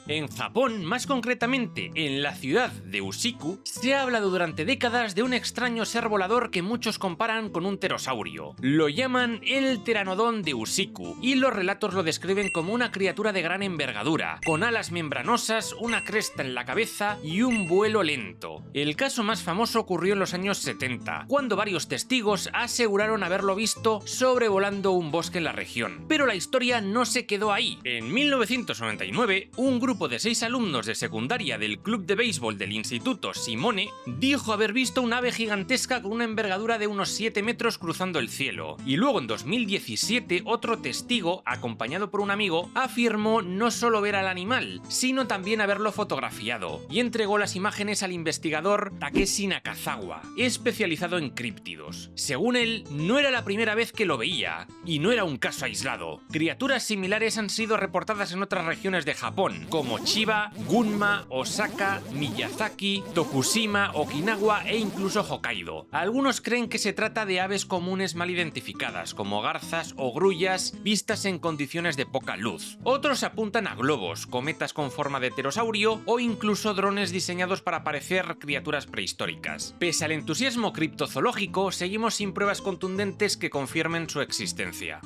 Speaker 1: En Japón, más concretamente en la ciudad de Usiku, se ha hablado durante décadas de un extraño ser volador que muchos comparan con un pterosaurio. Lo llaman el Pteranodon de Usiku, y los relatos lo describen como una criatura de gran envergadura, con alas membranosas, una cresta en la cabeza y un vuelo lento. El caso más famoso ocurrió en los años 70, cuando varios testigos aseguraron haberlo visto sobrevolando un bosque en la región. Pero la historia no se quedó ahí. En 1999, un grupo de 6 alumnos de secundaria del club de béisbol del Instituto Simone dijo haber visto un ave gigantesca con una envergadura de unos 7 metros cruzando el cielo. Y luego en 2017 otro testigo, acompañado por un amigo, afirmó no solo ver al animal, sino también haberlo fotografiado, y entregó las imágenes al investigador Takeshi Nakazawa, especializado en críptidos. Según él, no era la primera vez que lo veía, y no era un caso aislado. Criaturas similares han sido reportadas en otras regiones de Japón, como Chiba, Gunma, Osaka, Miyazaki, Tokushima, Okinawa e incluso Hokkaido. Algunos creen que se trata de aves comunes mal identificadas, como garzas o grullas vistas en condiciones de poca luz. Otros apuntan a globos, cometas con forma de pterosaurio o incluso drones diseñados para parecer criaturas prehistóricas. Pese al entusiasmo criptozoológico, seguimos sin pruebas contundentes que confirmen su existencia.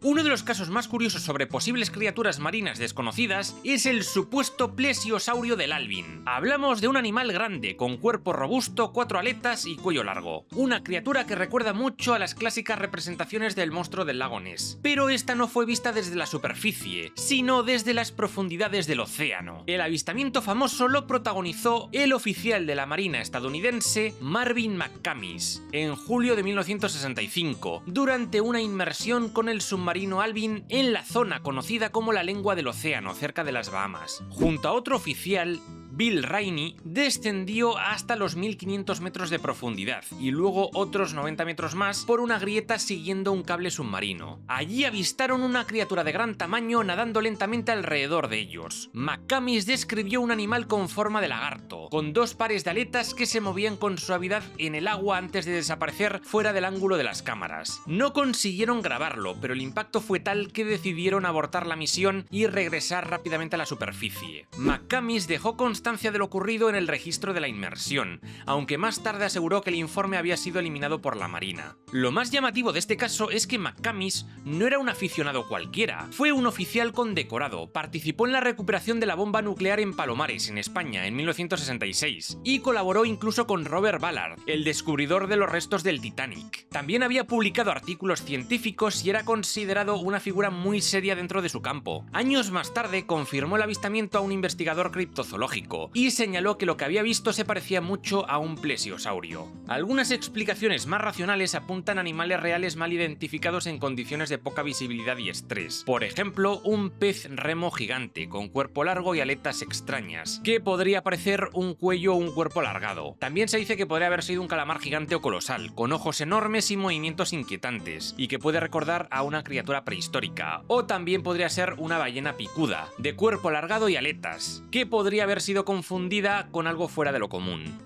Speaker 1: Uno de los casos más curiosos sobre posibles criaturas marinas desconocidas es el supuesto plesiosaurio del Alvin. Hablamos de un animal grande, con cuerpo robusto, 4 aletas y cuello largo. Una criatura que recuerda mucho a las clásicas representaciones del monstruo del lago Ness. Pero esta no fue vista desde la superficie, sino desde las profundidades del océano. El avistamiento famoso lo protagonizó el oficial de la Marina estadounidense Marvin McCamis en julio de 1965, durante una inmersión con el submarino Alvin en la zona conocida como la Lengua del Océano, cerca de las Bahamas. Junto a otro oficial, Bill Rainey, descendió hasta los 1500 metros de profundidad y luego otros 90 metros más por una grieta siguiendo un cable submarino. Allí avistaron una criatura de gran tamaño nadando lentamente alrededor de ellos. McCamis describió un animal con forma de lagarto, con 2 pares de aletas que se movían con suavidad en el agua antes de desaparecer fuera del ángulo de las cámaras. No consiguieron grabarlo, pero el impacto fue tal que decidieron abortar la misión y regresar rápidamente a la superficie. McCamis dejó constancia constancia de lo ocurrido en el registro de la inmersión, aunque más tarde aseguró que el informe había sido eliminado por la Marina. Lo más llamativo de este caso es que McCamis no era un aficionado cualquiera, fue un oficial condecorado, participó en la recuperación de la bomba nuclear en Palomares, en España, en 1966, y colaboró incluso con Robert Ballard, el descubridor de los restos del Titanic. También había publicado artículos científicos y era considerado una figura muy seria dentro de su campo. Años más tarde confirmó el avistamiento a un investigador criptozoológico y señaló que lo que había visto se parecía mucho a un plesiosaurio. Algunas explicaciones más racionales apuntan a animales reales mal identificados en condiciones de poca visibilidad y estrés. Por ejemplo, un pez remo gigante con cuerpo largo y aletas extrañas, que podría parecer un cuello o un cuerpo alargado. También se dice que podría haber sido un calamar gigante o colosal, con ojos enormes y movimientos inquietantes, y que puede recordar a una criatura prehistórica. O también podría ser una ballena picuda, de cuerpo alargado y aletas, que podría haber sido confundida con algo fuera de lo común.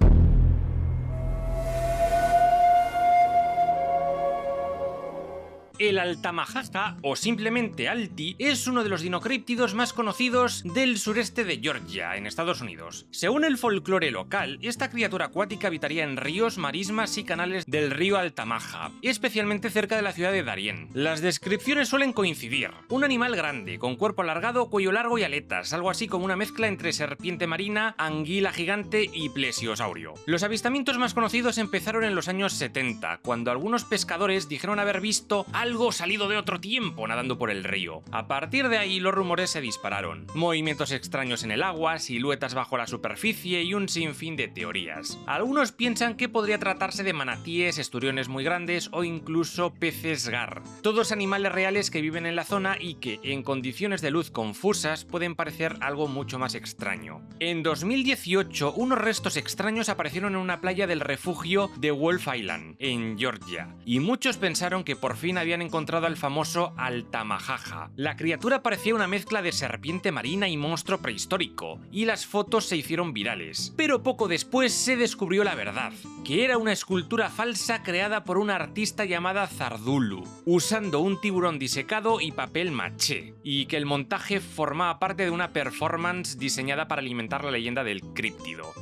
Speaker 1: El altamajaja, o simplemente alti, es uno de los dinocríptidos más conocidos del sureste de Georgia, en Estados Unidos. Según el folclore local, esta criatura acuática habitaría en ríos, marismas y canales del río Altamaja, especialmente cerca de la ciudad de Darien. Las descripciones suelen coincidir. Un animal grande, con cuerpo alargado, cuello largo y aletas, algo así como una mezcla entre serpiente marina, anguila gigante y plesiosaurio. Los avistamientos más conocidos empezaron en los años 70, cuando algunos pescadores dijeron haber visto algo salido de otro tiempo nadando por el río. A partir de ahí los rumores se dispararon. Movimientos extraños en el agua, siluetas bajo la superficie y un sinfín de teorías. Algunos piensan que podría tratarse de manatíes, esturiones muy grandes o incluso peces gar. Todos animales reales que viven en la zona y que, en condiciones de luz confusas, pueden parecer algo mucho más extraño. En 2018, unos restos extraños aparecieron en una playa del refugio de Wolf Island, en Georgia, y muchos pensaron que por fin habían encontrado al famoso altamajaja. La criatura parecía una mezcla de serpiente marina y monstruo prehistórico, y las fotos se hicieron virales. Pero poco después se descubrió la verdad, que era una escultura falsa creada por una artista llamada Zardulu, usando un tiburón disecado y papel maché, y que el montaje formaba parte de una performance diseñada para alimentar la leyenda del críptido.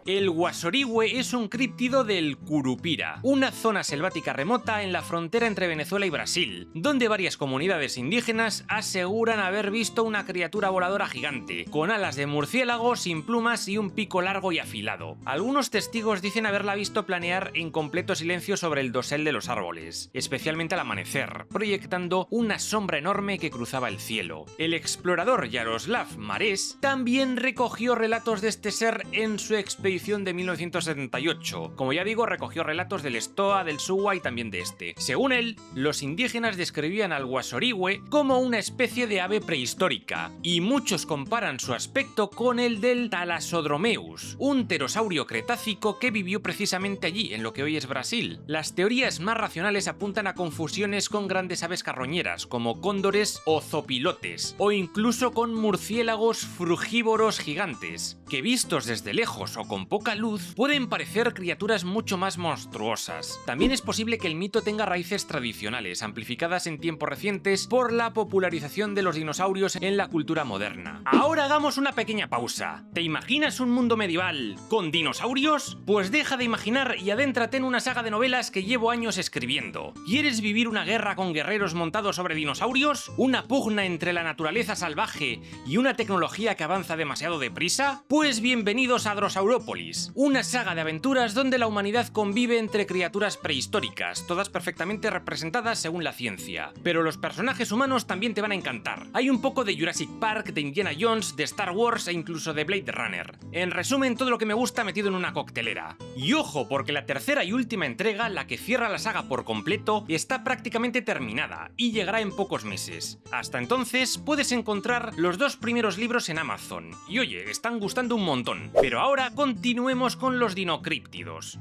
Speaker 1: El guasorigüe es un críptido del Curupira, una zona selvática remota en la frontera entre Venezuela y Brasil, donde varias comunidades indígenas aseguran haber visto una criatura voladora gigante, con alas de murciélago, sin plumas y un pico largo y afilado. Algunos testigos dicen haberla visto planear en completo silencio sobre el dosel de los árboles, especialmente al amanecer, proyectando una sombra enorme que cruzaba el cielo. El explorador Yaroslav Marés también recogió relatos de este ser en su expedición de 1978. Como ya digo, recogió relatos del Stoa, del Suwa y también de este. Según él, los indígenas describían al guasorigüe como una especie de ave prehistórica, y muchos comparan su aspecto con el del Thalassodromeus, un pterosaurio cretácico que vivió precisamente allí, en lo que hoy es Brasil. Las teorías más racionales apuntan a confusiones con grandes aves carroñeras, como cóndores o zopilotes, o incluso con murciélagos frugívoros gigantes, que vistos desde lejos o con poca luz pueden parecer criaturas mucho más monstruosas. También es posible que el mito tenga raíces tradicionales, amplificadas en tiempos recientes por la popularización de los dinosaurios en la cultura moderna. Ahora hagamos una pequeña pausa. ¿Te imaginas un mundo medieval con dinosaurios? Pues deja de imaginar y adéntrate en una saga de novelas que llevo años escribiendo. ¿Quieres vivir una guerra con guerreros montados sobre dinosaurios? ¿Una pugna entre la naturaleza salvaje y una tecnología que avanza demasiado deprisa? Pues bienvenidos a Drosaurópolis, una saga de aventuras donde la humanidad convive entre criaturas prehistóricas, todas perfectamente representadas según la ciencia. Pero los personajes humanos también te van a encantar. Hay un poco de Jurassic Park, de Indiana Jones, de Star Wars e incluso de Blade Runner. En resumen, todo lo que me gusta metido en una coctelera. Y ojo, porque la tercera y última entrega, la que cierra la saga por completo, está prácticamente terminada y llegará en pocos meses. Hasta entonces, puedes encontrar los 2 primeros libros en Amazon. Y oye, están gustando un montón. Pero ahora continuemos con los dinocríptidos.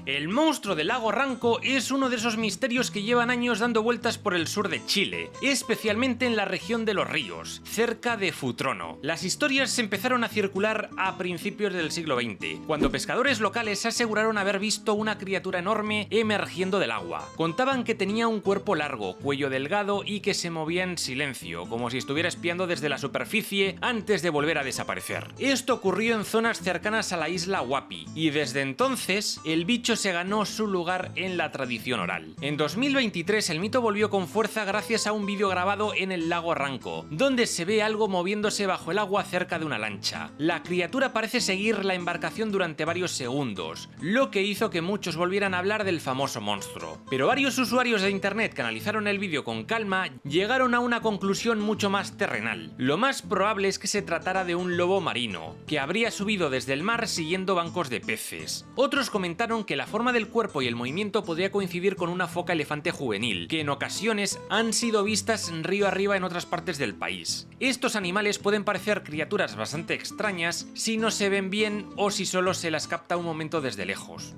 Speaker 1: El monstruo del lago Ranco es uno de esos misterios que llevan años dando vueltas por el sur de Chile, especialmente en la región de Los Ríos, cerca de Futrono. Las historias se empezaron a circular a principios del siglo XX, cuando pescadores locales aseguraron haber visto una criatura enorme emergiendo del agua. Contaban que tenía un cuerpo largo, cuello delgado y que se movía en silencio, como si estuviera espiando desde la superficie antes de volver a desaparecer. Esto ocurrió en zonas cercanas a la isla Huapi, y desde entonces el bicho se ganó su lugar en la tradición oral. En 2023 el mito volvió con fuerza gracias a un vídeo grabado en el lago Ranco, donde se ve algo moviéndose bajo el agua cerca de una lancha. La criatura parece seguir la embarcación durante varios segundos, lo que hizo que muchos volvieran a hablar del famoso monstruo. Pero varios usuarios de internet que analizaron el vídeo con calma llegaron a una conclusión mucho más terrenal. Lo más probable es que se tratara de un lobo marino, que habría subido desde el mar siguiendo bancos de peces. Otros comentaron que la forma del cuerpo y el movimiento podría coincidir con una foca elefante juvenil, que en ocasiones han sido vistas río arriba en otras partes del país. Estos animales pueden parecer criaturas bastante extrañas si no se ven bien o si solo se las capta un momento desde lejos.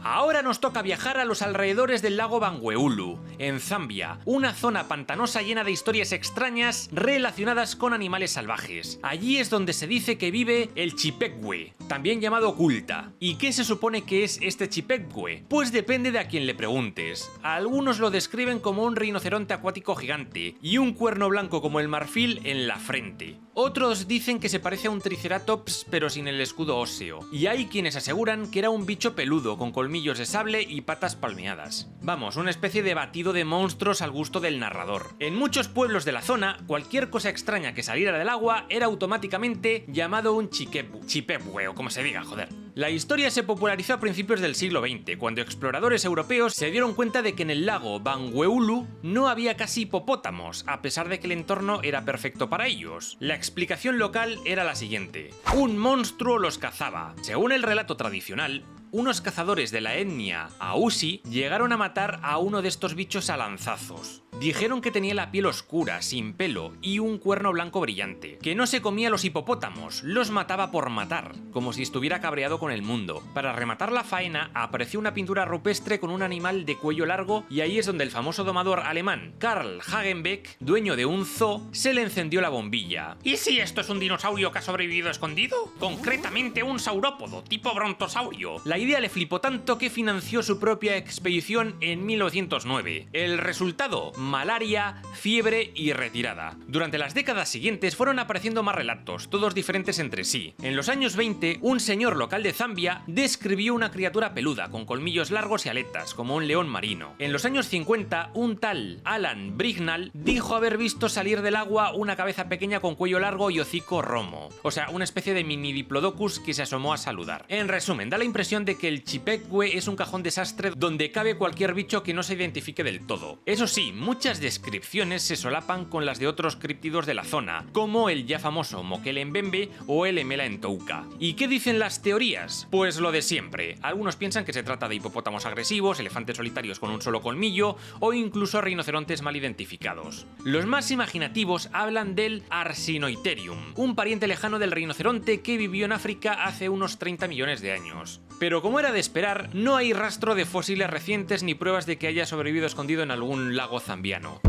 Speaker 1: Ahora nos toca viajar a los alrededores del lago Bangueulu, en Zambia, una zona pantanosa llena de historias extrañas relacionadas con animales salvajes. Allí es donde se dice que vive el chipekwe, también llamado kulta. ¿Y qué se supone que es este chipekwe? Pues depende de a quien le preguntes. Algunos lo describen como un rinoceronte acuático gigante y un cuerno blanco como el marfil en la frente. Otros dicen que se parece a un triceratops pero sin el escudo óseo. Y hay quienes aseguran que era un bicho peludo con colmillos de sable y patas palmeadas. Vamos, una especie de batido de monstruos al gusto del narrador. En muchos pueblos de la zona, cualquier cosa extraña que saliera del agua era automáticamente llamado un chipekwe o como se diga, joder. La historia se popularizó a principios del siglo XX, cuando exploradores europeos se dieron cuenta de que en el lago Bangueulu no había casi hipopótamos, a pesar de que el entorno era perfecto para ellos. La explicación local era la siguiente: un monstruo los cazaba. Según el relato tradicional, unos cazadores de la etnia Ausi llegaron a matar a uno de estos bichos a lanzazos. Dijeron que tenía la piel oscura, sin pelo y un cuerno blanco brillante, que no se comía a los hipopótamos, los mataba por matar, como si estuviera cabreado con el mundo. Para rematar la faena, apareció una pintura rupestre con un animal de cuello largo y ahí es donde el famoso domador alemán Karl Hagenbeck, dueño de un zoo, se le encendió la bombilla. ¿Y si esto es un dinosaurio que ha sobrevivido escondido? Concretamente un saurópodo, tipo brontosaurio. La idea le flipó tanto que financió su propia expedición en 1909. El resultado: malaria, fiebre y retirada. Durante las décadas siguientes fueron apareciendo más relatos, todos diferentes entre sí. En los años 20, un señor local de Zambia describió una criatura peluda con colmillos largos y aletas, como un león marino. En los años 50, un tal Alan Brignall dijo haber visto salir del agua una cabeza pequeña con cuello largo y hocico romo. O sea, una especie de mini diplodocus que se asomó a saludar. En resumen, da la impresión de que el chipekwe es un cajón desastre donde cabe cualquier bicho que no se identifique del todo. Eso sí, muchas descripciones se solapan con las de otros críptidos de la zona, como el ya famoso Mokele Mbembe o el Emela Entouka. ¿Y qué dicen las teorías? Pues lo de siempre. Algunos piensan que se trata de hipopótamos agresivos, elefantes solitarios con un solo colmillo o incluso rinocerontes mal identificados. Los más imaginativos hablan del Arsinoitherium, un pariente lejano del rinoceronte que vivió en África hace unos 30 millones de años. Pero como era de esperar, no hay rastro de fósiles recientes ni pruebas de que haya sobrevivido escondido en algún lago zambiano.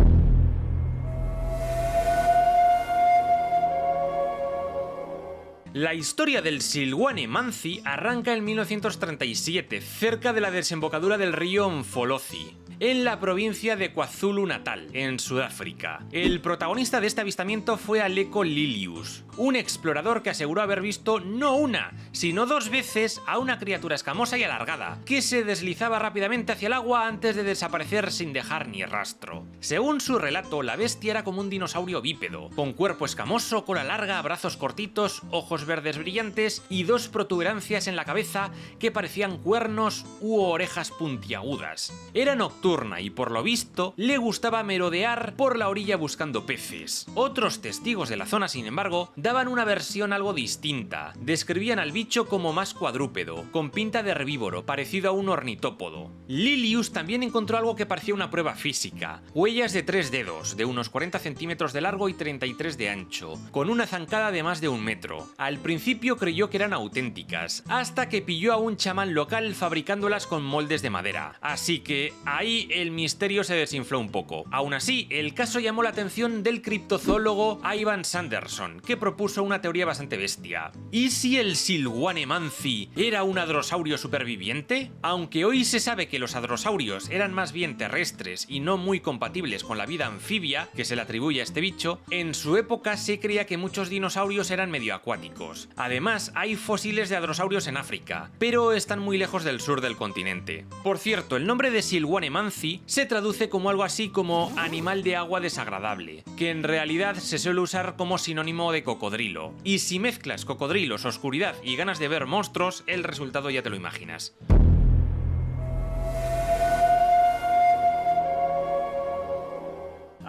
Speaker 1: La historia del Silwane Manzi arranca en 1937, cerca de la desembocadura del río Mfolozi, en la provincia de KwaZulu-Natal, en Sudáfrica. El protagonista de este avistamiento fue Aleko Lilius, un explorador que aseguró haber visto no una, sino 2 veces a una criatura escamosa y alargada, que se deslizaba rápidamente hacia el agua antes de desaparecer sin dejar ni rastro. Según su relato, la bestia era como un dinosaurio bípedo, con cuerpo escamoso, cola larga, brazos cortitos, ojos verdes brillantes y 2 protuberancias en la cabeza que parecían cuernos u orejas puntiagudas. Era nocturno nocturna y por lo visto le gustaba merodear por la orilla buscando peces. Otros testigos de la zona, sin embargo, daban una versión algo distinta. Describían al bicho como más cuadrúpedo, con pinta de herbívoro, parecido a un ornitópodo. Lilius también encontró algo que parecía una prueba física: huellas de 3 dedos, de unos 40 centímetros de largo y 33 de ancho, con una zancada de más de 1 metro. Al principio creyó que eran auténticas, hasta que pilló a un chamán local fabricándolas con moldes de madera. Así que ahí el misterio se desinfló un poco. Aún así, el caso llamó la atención del criptozoólogo Ivan Sanderson, que propuso una teoría bastante bestia. ¿Y si el Silwanemancy era un hadrosaurio superviviente? Aunque hoy se sabe que los hadrosaurios eran más bien terrestres y no muy compatibles con la vida anfibia que se le atribuye a este bicho, en su época se creía que muchos dinosaurios eran medio acuáticos. Además, hay fósiles de hadrosaurios en África, pero están muy lejos del sur del continente. Por cierto, el nombre de Silwanemancy se traduce como algo así como animal de agua desagradable, que en realidad se suele usar como sinónimo de cocodrilo. Y si mezclas cocodrilos, oscuridad y ganas de ver monstruos, el resultado ya te lo imaginas.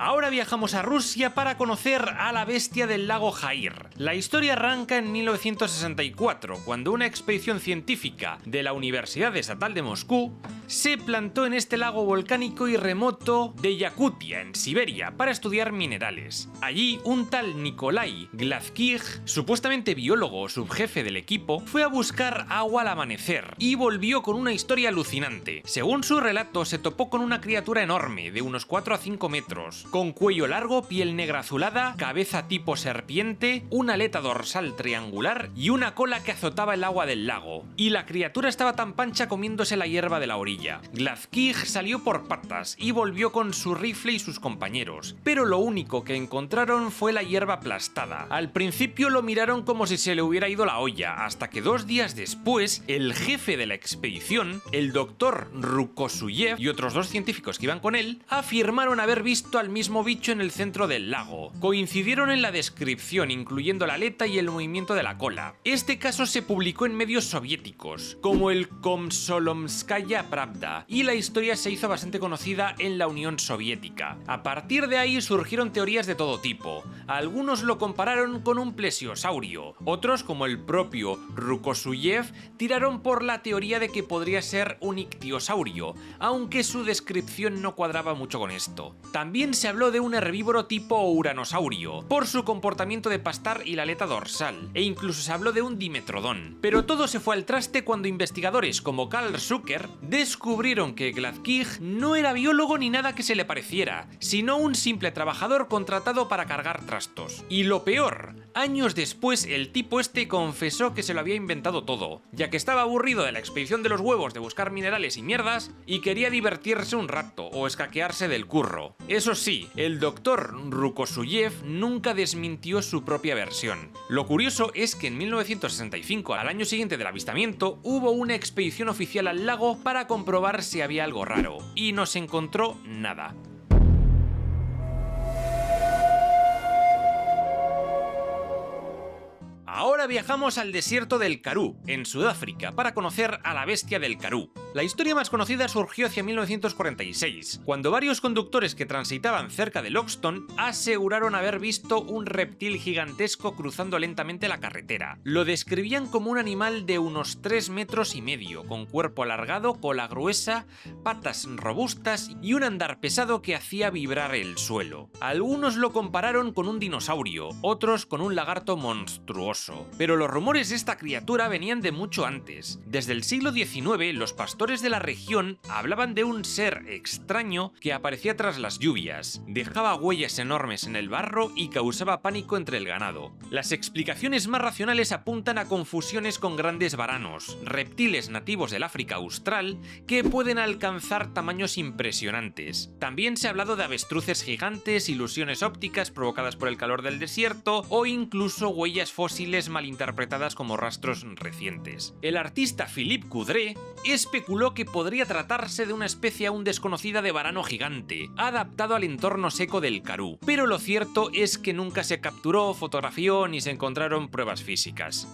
Speaker 1: Ahora viajamos a Rusia para conocer a la bestia del lago Jair. La historia arranca en 1964, cuando una expedición científica de la Universidad Estatal de Moscú se plantó en este lago volcánico y remoto de Yakutia, en Siberia, para estudiar minerales. Allí, un tal Nikolai Glazkij, supuestamente biólogo o subjefe del equipo, fue a buscar agua al amanecer y volvió con una historia alucinante. Según su relato, se topó con una criatura enorme, de unos 4 a 5 metros, con cuello largo, piel negra azulada, cabeza tipo serpiente, una aleta dorsal triangular y una cola que azotaba el agua del lago. Y la criatura estaba tan pancha comiéndose la hierba de la orilla. Glazkij salió por patas y volvió con su rifle y sus compañeros, pero lo único que encontraron fue la hierba aplastada. Al principio lo miraron como si se le hubiera ido la olla, hasta que 2 días después, el jefe de la expedición, el doctor Rukosuyev y otros 2 científicos que iban con él, afirmaron haber visto al mismo bicho en el centro del lago. Coincidieron en la descripción, incluyendo la aleta y el movimiento de la cola. Este caso se publicó en medios soviéticos, como el Komsolomskaya Pravda, y la historia se hizo bastante conocida en la Unión Soviética. A partir de ahí surgieron teorías de todo tipo. Algunos lo compararon con un plesiosaurio, otros, como el propio Rukosuyev, tiraron por la teoría de que podría ser un ictiosaurio, aunque su descripción no cuadraba mucho con esto. También se habló de un herbívoro tipo uranosaurio, por su comportamiento de pastar y la aleta dorsal, e incluso se habló de un dimetrodón. Pero todo se fue al traste cuando investigadores como Carl Zucker descubrieron que Glazkij no era biólogo ni nada que se le pareciera, sino un simple trabajador contratado para cargar trastos. Y lo peor, años después el tipo este confesó que se lo había inventado todo, ya que estaba aburrido de la expedición de los huevos de buscar minerales y mierdas y quería divertirse un rato o escaquearse del curro. Eso sí, el doctor Rukosuyev nunca desmintió su propia versión. Lo curioso es que en 1965, al año siguiente del avistamiento, hubo una expedición oficial al lago para comprobar si había algo raro, y no se encontró nada. Ahora viajamos al desierto del Karoo, en Sudáfrica, para conocer a la bestia del Karoo. La historia más conocida surgió hacia 1946, cuando varios conductores que transitaban cerca de Loxton aseguraron haber visto un reptil gigantesco cruzando lentamente la carretera. Lo describían como un animal de unos 3,5 metros, con cuerpo alargado, cola gruesa, patas robustas y un andar pesado que hacía vibrar el suelo. Algunos lo compararon con un dinosaurio, otros con un lagarto monstruoso. Pero los rumores de esta criatura venían de mucho antes. Desde el siglo XIX, los pastores de la región hablaban de un ser extraño que aparecía tras las lluvias, dejaba huellas enormes en el barro y causaba pánico entre el ganado. Las explicaciones más racionales apuntan a confusiones con grandes varanos, reptiles nativos del África austral que pueden alcanzar tamaños impresionantes. También se ha hablado de avestruces gigantes, ilusiones ópticas provocadas por el calor del desierto o incluso huellas fósiles malinterpretadas como rastros recientes. El artista Philippe Coudray especuló que podría tratarse de una especie aún desconocida de varano gigante, adaptado al entorno seco del Karoo, pero lo cierto es que nunca se capturó, fotografió ni se encontraron pruebas físicas.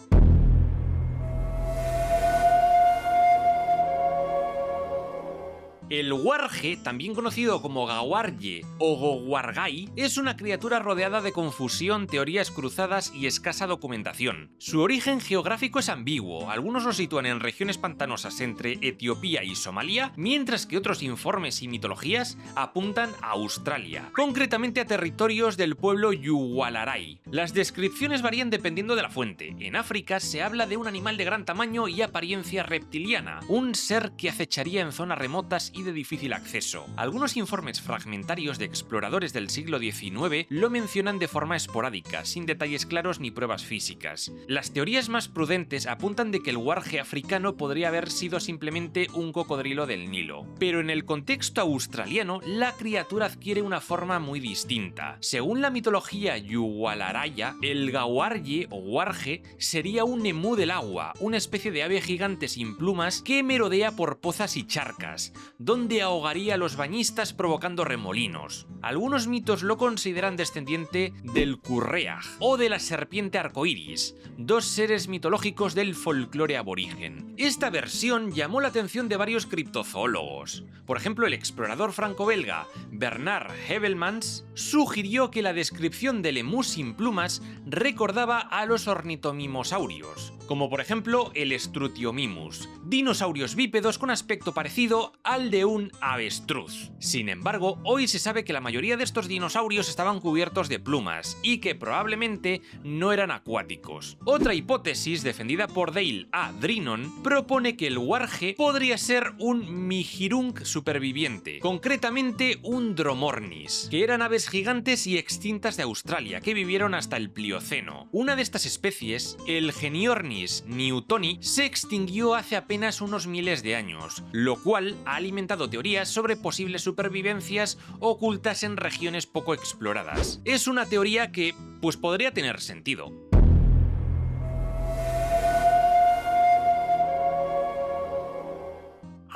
Speaker 1: El Warje, también conocido como Gawarye o Gowargai, es una criatura rodeada de confusión, teorías cruzadas y escasa documentación. Su origen geográfico es ambiguo, algunos lo sitúan en regiones pantanosas entre Etiopía y Somalia, mientras que otros informes y mitologías apuntan a Australia, concretamente a territorios del pueblo Yuwalarai. Las descripciones varían dependiendo de la fuente. En África se habla de un animal de gran tamaño y apariencia reptiliana, un ser que acecharía en zonas remotas y de difícil acceso. Algunos informes fragmentarios de exploradores del siglo XIX lo mencionan de forma esporádica, sin detalles claros ni pruebas físicas. Las teorías más prudentes apuntan de que el Warje africano podría haber sido simplemente un cocodrilo del Nilo. Pero en el contexto australiano, la criatura adquiere una forma muy distinta. Según la mitología Yuwalaraya, el Gawarye o Warje sería un emú del agua, una especie de ave gigante sin plumas que merodea por pozas y charcas, donde ahogaría a los bañistas provocando remolinos. Algunos mitos lo consideran descendiente del Curreaj o de la serpiente arcoíris, dos seres mitológicos del folclore aborigen. Esta versión llamó la atención de varios criptozoólogos. Por ejemplo, el explorador franco-belga Bernard Heuvelmans sugirió que la descripción del emú sin plumas recordaba a los ornitomimosaurios, como por ejemplo el Strutiomimus, dinosaurios bípedos con aspecto parecido al de un avestruz. Sin embargo, hoy se sabe que la mayoría de estos dinosaurios estaban cubiertos de plumas y que probablemente no eran acuáticos. Otra hipótesis, defendida por Dale A. Drinon, propone que el Warje podría ser un Mihirung superviviente, concretamente un Dromornis, que eran aves gigantes y extintas de Australia que vivieron hasta el Plioceno. Una de estas especies, el Geniornis newtoni, se extinguió hace apenas unos miles de años, lo cual ha alimentado teorías sobre posibles supervivencias ocultas en regiones poco exploradas. Es una teoría que, pues, podría tener sentido.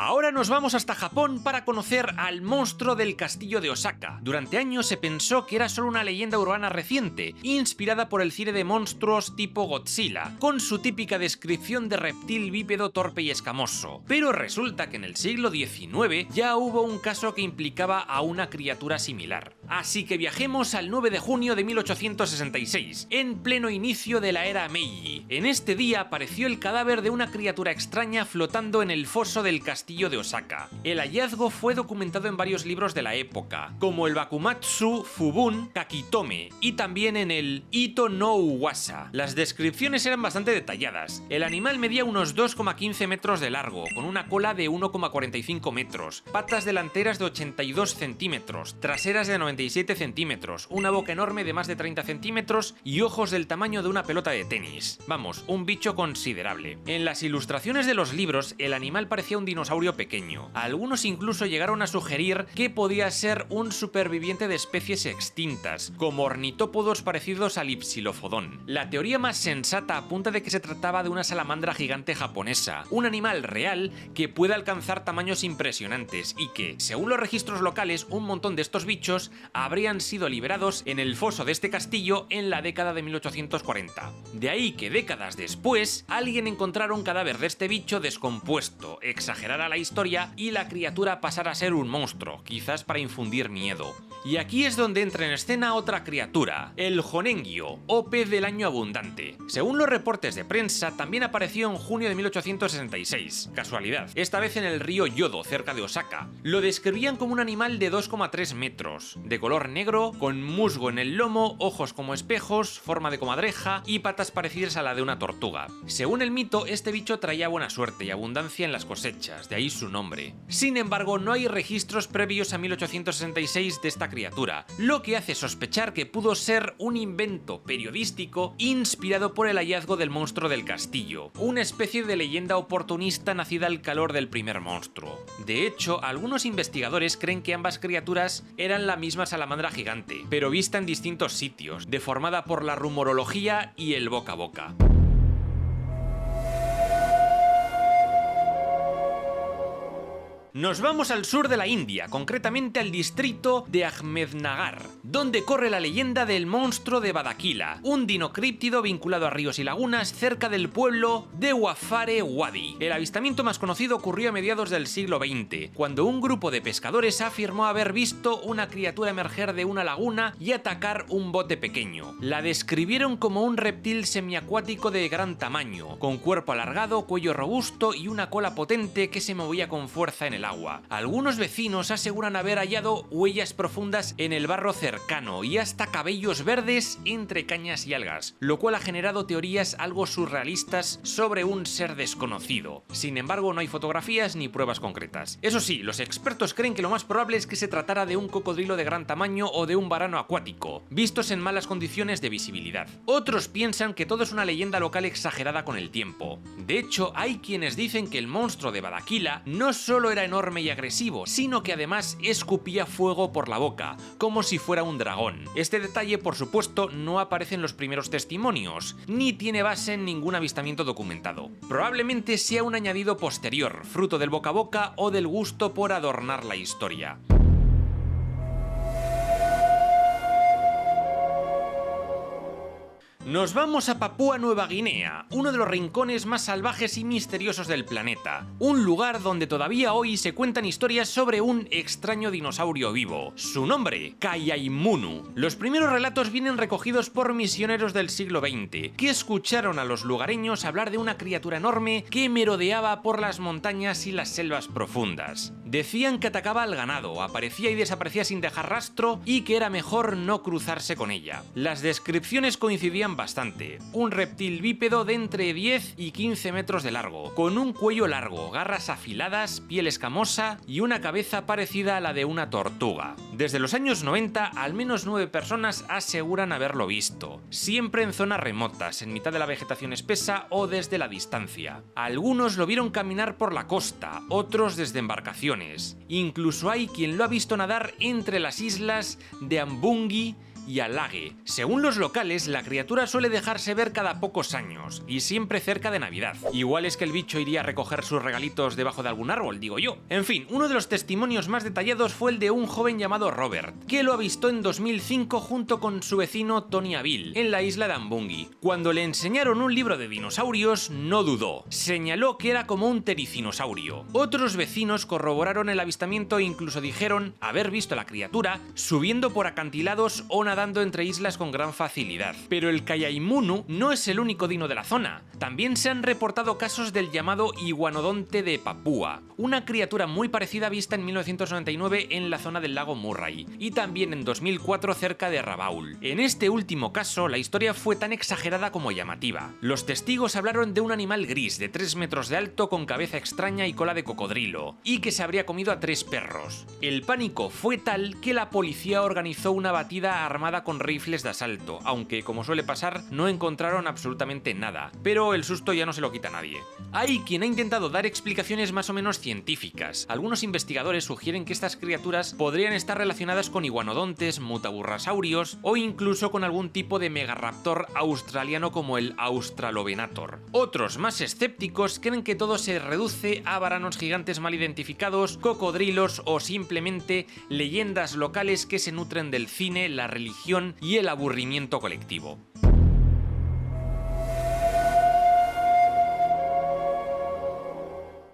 Speaker 1: Ahora nos vamos hasta Japón para conocer al monstruo del castillo de Osaka. Durante años se pensó que era solo una leyenda urbana reciente, inspirada por el cine de monstruos tipo Godzilla, con su típica descripción de reptil bípedo torpe y escamoso. Pero resulta que en el siglo XIX ya hubo un caso que implicaba a una criatura similar. Así que viajemos al 9 de junio de 1866, en pleno inicio de la era Meiji. En este día apareció el cadáver de una criatura extraña flotando en el foso del castillo de Osaka. El hallazgo fue documentado en varios libros de la época, como el Bakumatsu Fubun Kakitome y también en el Ito no Uwasa. Las descripciones eran bastante detalladas. El animal medía unos 2,15 metros de largo, con una cola de 1,45 metros, patas delanteras de 82 centímetros, traseras de 97 centímetros, una boca enorme de más de 30 centímetros y ojos del tamaño de una pelota de tenis. Vamos, un bicho considerable. En las ilustraciones de los libros, el animal parecía un dinosaurio pequeño. Algunos incluso llegaron a sugerir que podía ser un superviviente de especies extintas, como ornitópodos parecidos al Ipsilophodon. La teoría más sensata apunta de que se trataba de una salamandra gigante japonesa, un animal real que puede alcanzar tamaños impresionantes y que, según los registros locales, un montón de estos bichos habrían sido liberados en el foso de este castillo en la década de 1840. De ahí que décadas después, alguien encontrara un cadáver de este bicho descompuesto, exagerara la historia y la criatura pasara a ser un monstruo, quizás para infundir miedo. Y aquí es donde entra en escena otra criatura, el Honengyo, o pez del año abundante. Según los reportes de prensa, también apareció en junio de 1866. Casualidad, esta vez en el río Yodo, cerca de Osaka. Lo describían como un animal de 2,3 metros, de color negro, con musgo en el lomo, ojos como espejos, forma de comadreja y patas parecidas a la de una tortuga. Según el mito, este bicho traía buena suerte y abundancia en las cosechas, de ahí su nombre. Sin embargo, no hay registros previos a 1866 de esta criatura, lo que hace sospechar que pudo ser un invento periodístico inspirado por el hallazgo del monstruo del castillo, una especie de leyenda oportunista nacida al calor del primer monstruo. De hecho, algunos investigadores creen que ambas criaturas eran la misma salamandra gigante, pero vista en distintos sitios, deformada por la rumorología y el boca a boca. Nos vamos al sur de la India, concretamente al distrito de Ahmednagar, donde corre la leyenda del monstruo de Badakila, un dinocríptido vinculado a ríos y lagunas cerca del pueblo de Wafare Wadi. El avistamiento más conocido ocurrió a mediados del siglo XX, cuando un grupo de pescadores afirmó haber visto una criatura emerger de una laguna y atacar un bote pequeño. La describieron como un reptil semiacuático de gran tamaño, con cuerpo alargado, cuello robusto y una cola potente que se movía con fuerza en el agua. Algunos vecinos aseguran haber hallado huellas profundas en el barro cercano y hasta cabellos verdes entre cañas y algas, lo cual ha generado teorías algo surrealistas sobre un ser desconocido. Sin embargo, no hay fotografías ni pruebas concretas. Eso sí, los expertos creen que lo más probable es que se tratara de un cocodrilo de gran tamaño o de un varano acuático, vistos en malas condiciones de visibilidad. Otros piensan que todo es una leyenda local exagerada con el tiempo. De hecho, hay quienes dicen que el monstruo de Badakila no solo era enorme y agresivo, sino que además escupía fuego por la boca, como si fuera un dragón. Este detalle, por supuesto, no aparece en los primeros testimonios, ni tiene base en ningún avistamiento documentado. Probablemente sea un añadido posterior, fruto del boca a boca o del gusto por adornar la historia. Nos vamos a Papúa Nueva Guinea, uno de los rincones más salvajes y misteriosos del planeta. Un lugar donde todavía hoy se cuentan historias sobre un extraño dinosaurio vivo. Su nombre, Kayaimunu. Los primeros relatos vienen recogidos por misioneros del siglo XX, que escucharon a los lugareños hablar de una criatura enorme que merodeaba por las montañas y las selvas profundas. Decían que atacaba al ganado, aparecía y desaparecía sin dejar rastro y que era mejor no cruzarse con ella. Las descripciones coincidían bastante. Un reptil bípedo de entre 10 y 15 metros de largo, con un cuello largo, garras afiladas, piel escamosa y una cabeza parecida a la de una tortuga. Desde los años 90, al menos 9 personas aseguran haberlo visto, siempre en zonas remotas, en mitad de la vegetación espesa o desde la distancia. Algunos lo vieron caminar por la costa, otros desde embarcaciones. Incluso hay quien lo ha visto nadar entre las islas de Ambungi y Alage. Según los locales, la criatura suele dejarse ver cada pocos años, y siempre cerca de Navidad. Igual es que el bicho iría a recoger sus regalitos debajo de algún árbol, digo yo. En fin, uno de los testimonios más detallados fue el de un joven llamado Robert, que lo avistó en 2005 junto con su vecino Tony Avil, en la isla de Ambungi. Cuando le enseñaron un libro de dinosaurios, no dudó. Señaló que era como un tericinosaurio. Otros vecinos corroboraron el avistamiento e incluso dijeron haber visto a la criatura subiendo por acantilados o nadando entre islas con gran facilidad. Pero el Kayaimunu no es el único dino de la zona. También se han reportado casos del llamado iguanodonte de Papúa, una criatura muy parecida vista en 1999 en la zona del lago Murray, y también en 2004 cerca de Rabaul. En este último caso, la historia fue tan exagerada como llamativa. Los testigos hablaron de un animal gris de 3 metros de alto con cabeza extraña y cola de cocodrilo, y que se habría comido a 3 perros. El pánico fue tal que la policía organizó una batida armada con rifles de asalto, aunque, como suele pasar, no encontraron absolutamente nada. Pero el susto ya no se lo quita a nadie. Hay quien ha intentado dar explicaciones más o menos científicas. Algunos investigadores sugieren que estas criaturas podrían estar relacionadas con iguanodontes, mutaburrasaurios o incluso con algún tipo de megaraptor australiano como el Australovenator. Otros, más escépticos, creen que todo se reduce a varanos gigantes mal identificados, cocodrilos o simplemente leyendas locales que se nutren del cine, la religión y el aburrimiento colectivo.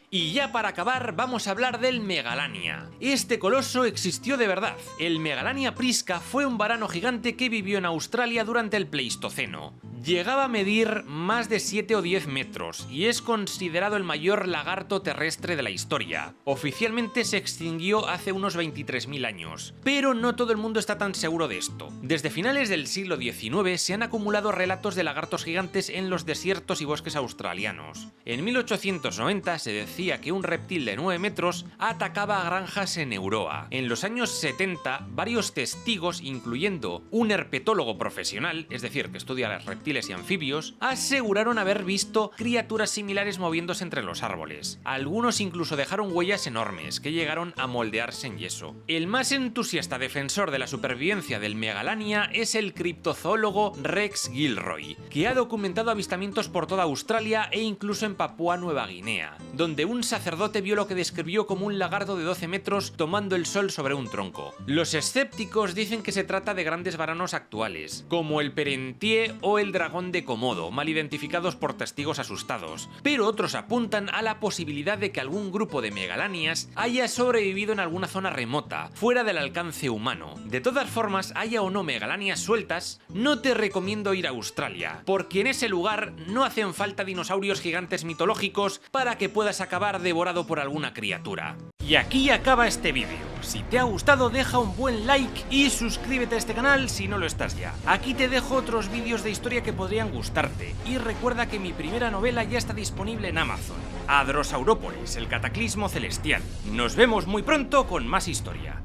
Speaker 1: Y ya para acabar, vamos a hablar del Megalania. Este coloso existió de verdad. El Megalania prisca fue un varano gigante que vivió en Australia durante el Pleistoceno. Llegaba a medir más de 7 o 10 metros y es considerado el mayor lagarto terrestre de la historia. Oficialmente se extinguió hace unos 23.000 años, pero no todo el mundo está tan seguro de esto. Desde finales del siglo XIX se han acumulado relatos de lagartos gigantes en los desiertos y bosques australianos. En 1890 se decía que un reptil de 9 metros atacaba a granjas en Euroa. En los años 70, varios testigos, incluyendo un herpetólogo profesional, es decir, que estudia las reptiles reptiles y anfibios, aseguraron haber visto criaturas similares moviéndose entre los árboles. Algunos incluso dejaron huellas enormes que llegaron a moldearse en yeso. El más entusiasta defensor de la supervivencia del Megalania es el criptozoólogo Rex Gilroy, que ha documentado avistamientos por toda Australia e incluso en Papúa Nueva Guinea, donde un sacerdote vio lo que describió como un lagarto de 12 metros tomando el sol sobre un tronco. Los escépticos dicen que se trata de grandes varanos actuales, como el Perentier o el dragón de Komodo, mal identificados por testigos asustados, pero otros apuntan a la posibilidad de que algún grupo de megalanias haya sobrevivido en alguna zona remota, fuera del alcance humano. De todas formas, haya o no megalanias sueltas, no te recomiendo ir a Australia, porque en ese lugar no hacen falta dinosaurios gigantes mitológicos para que puedas acabar devorado por alguna criatura. Y aquí acaba este vídeo. Si te ha gustado, deja un buen like y suscríbete a este canal si no lo estás ya. Aquí te dejo otros vídeos de historia que podrían gustarte, y recuerda que mi primera novela ya está disponible en Amazon, Hadrosaurópolis, el cataclismo celestial. Nos vemos muy pronto con más historia.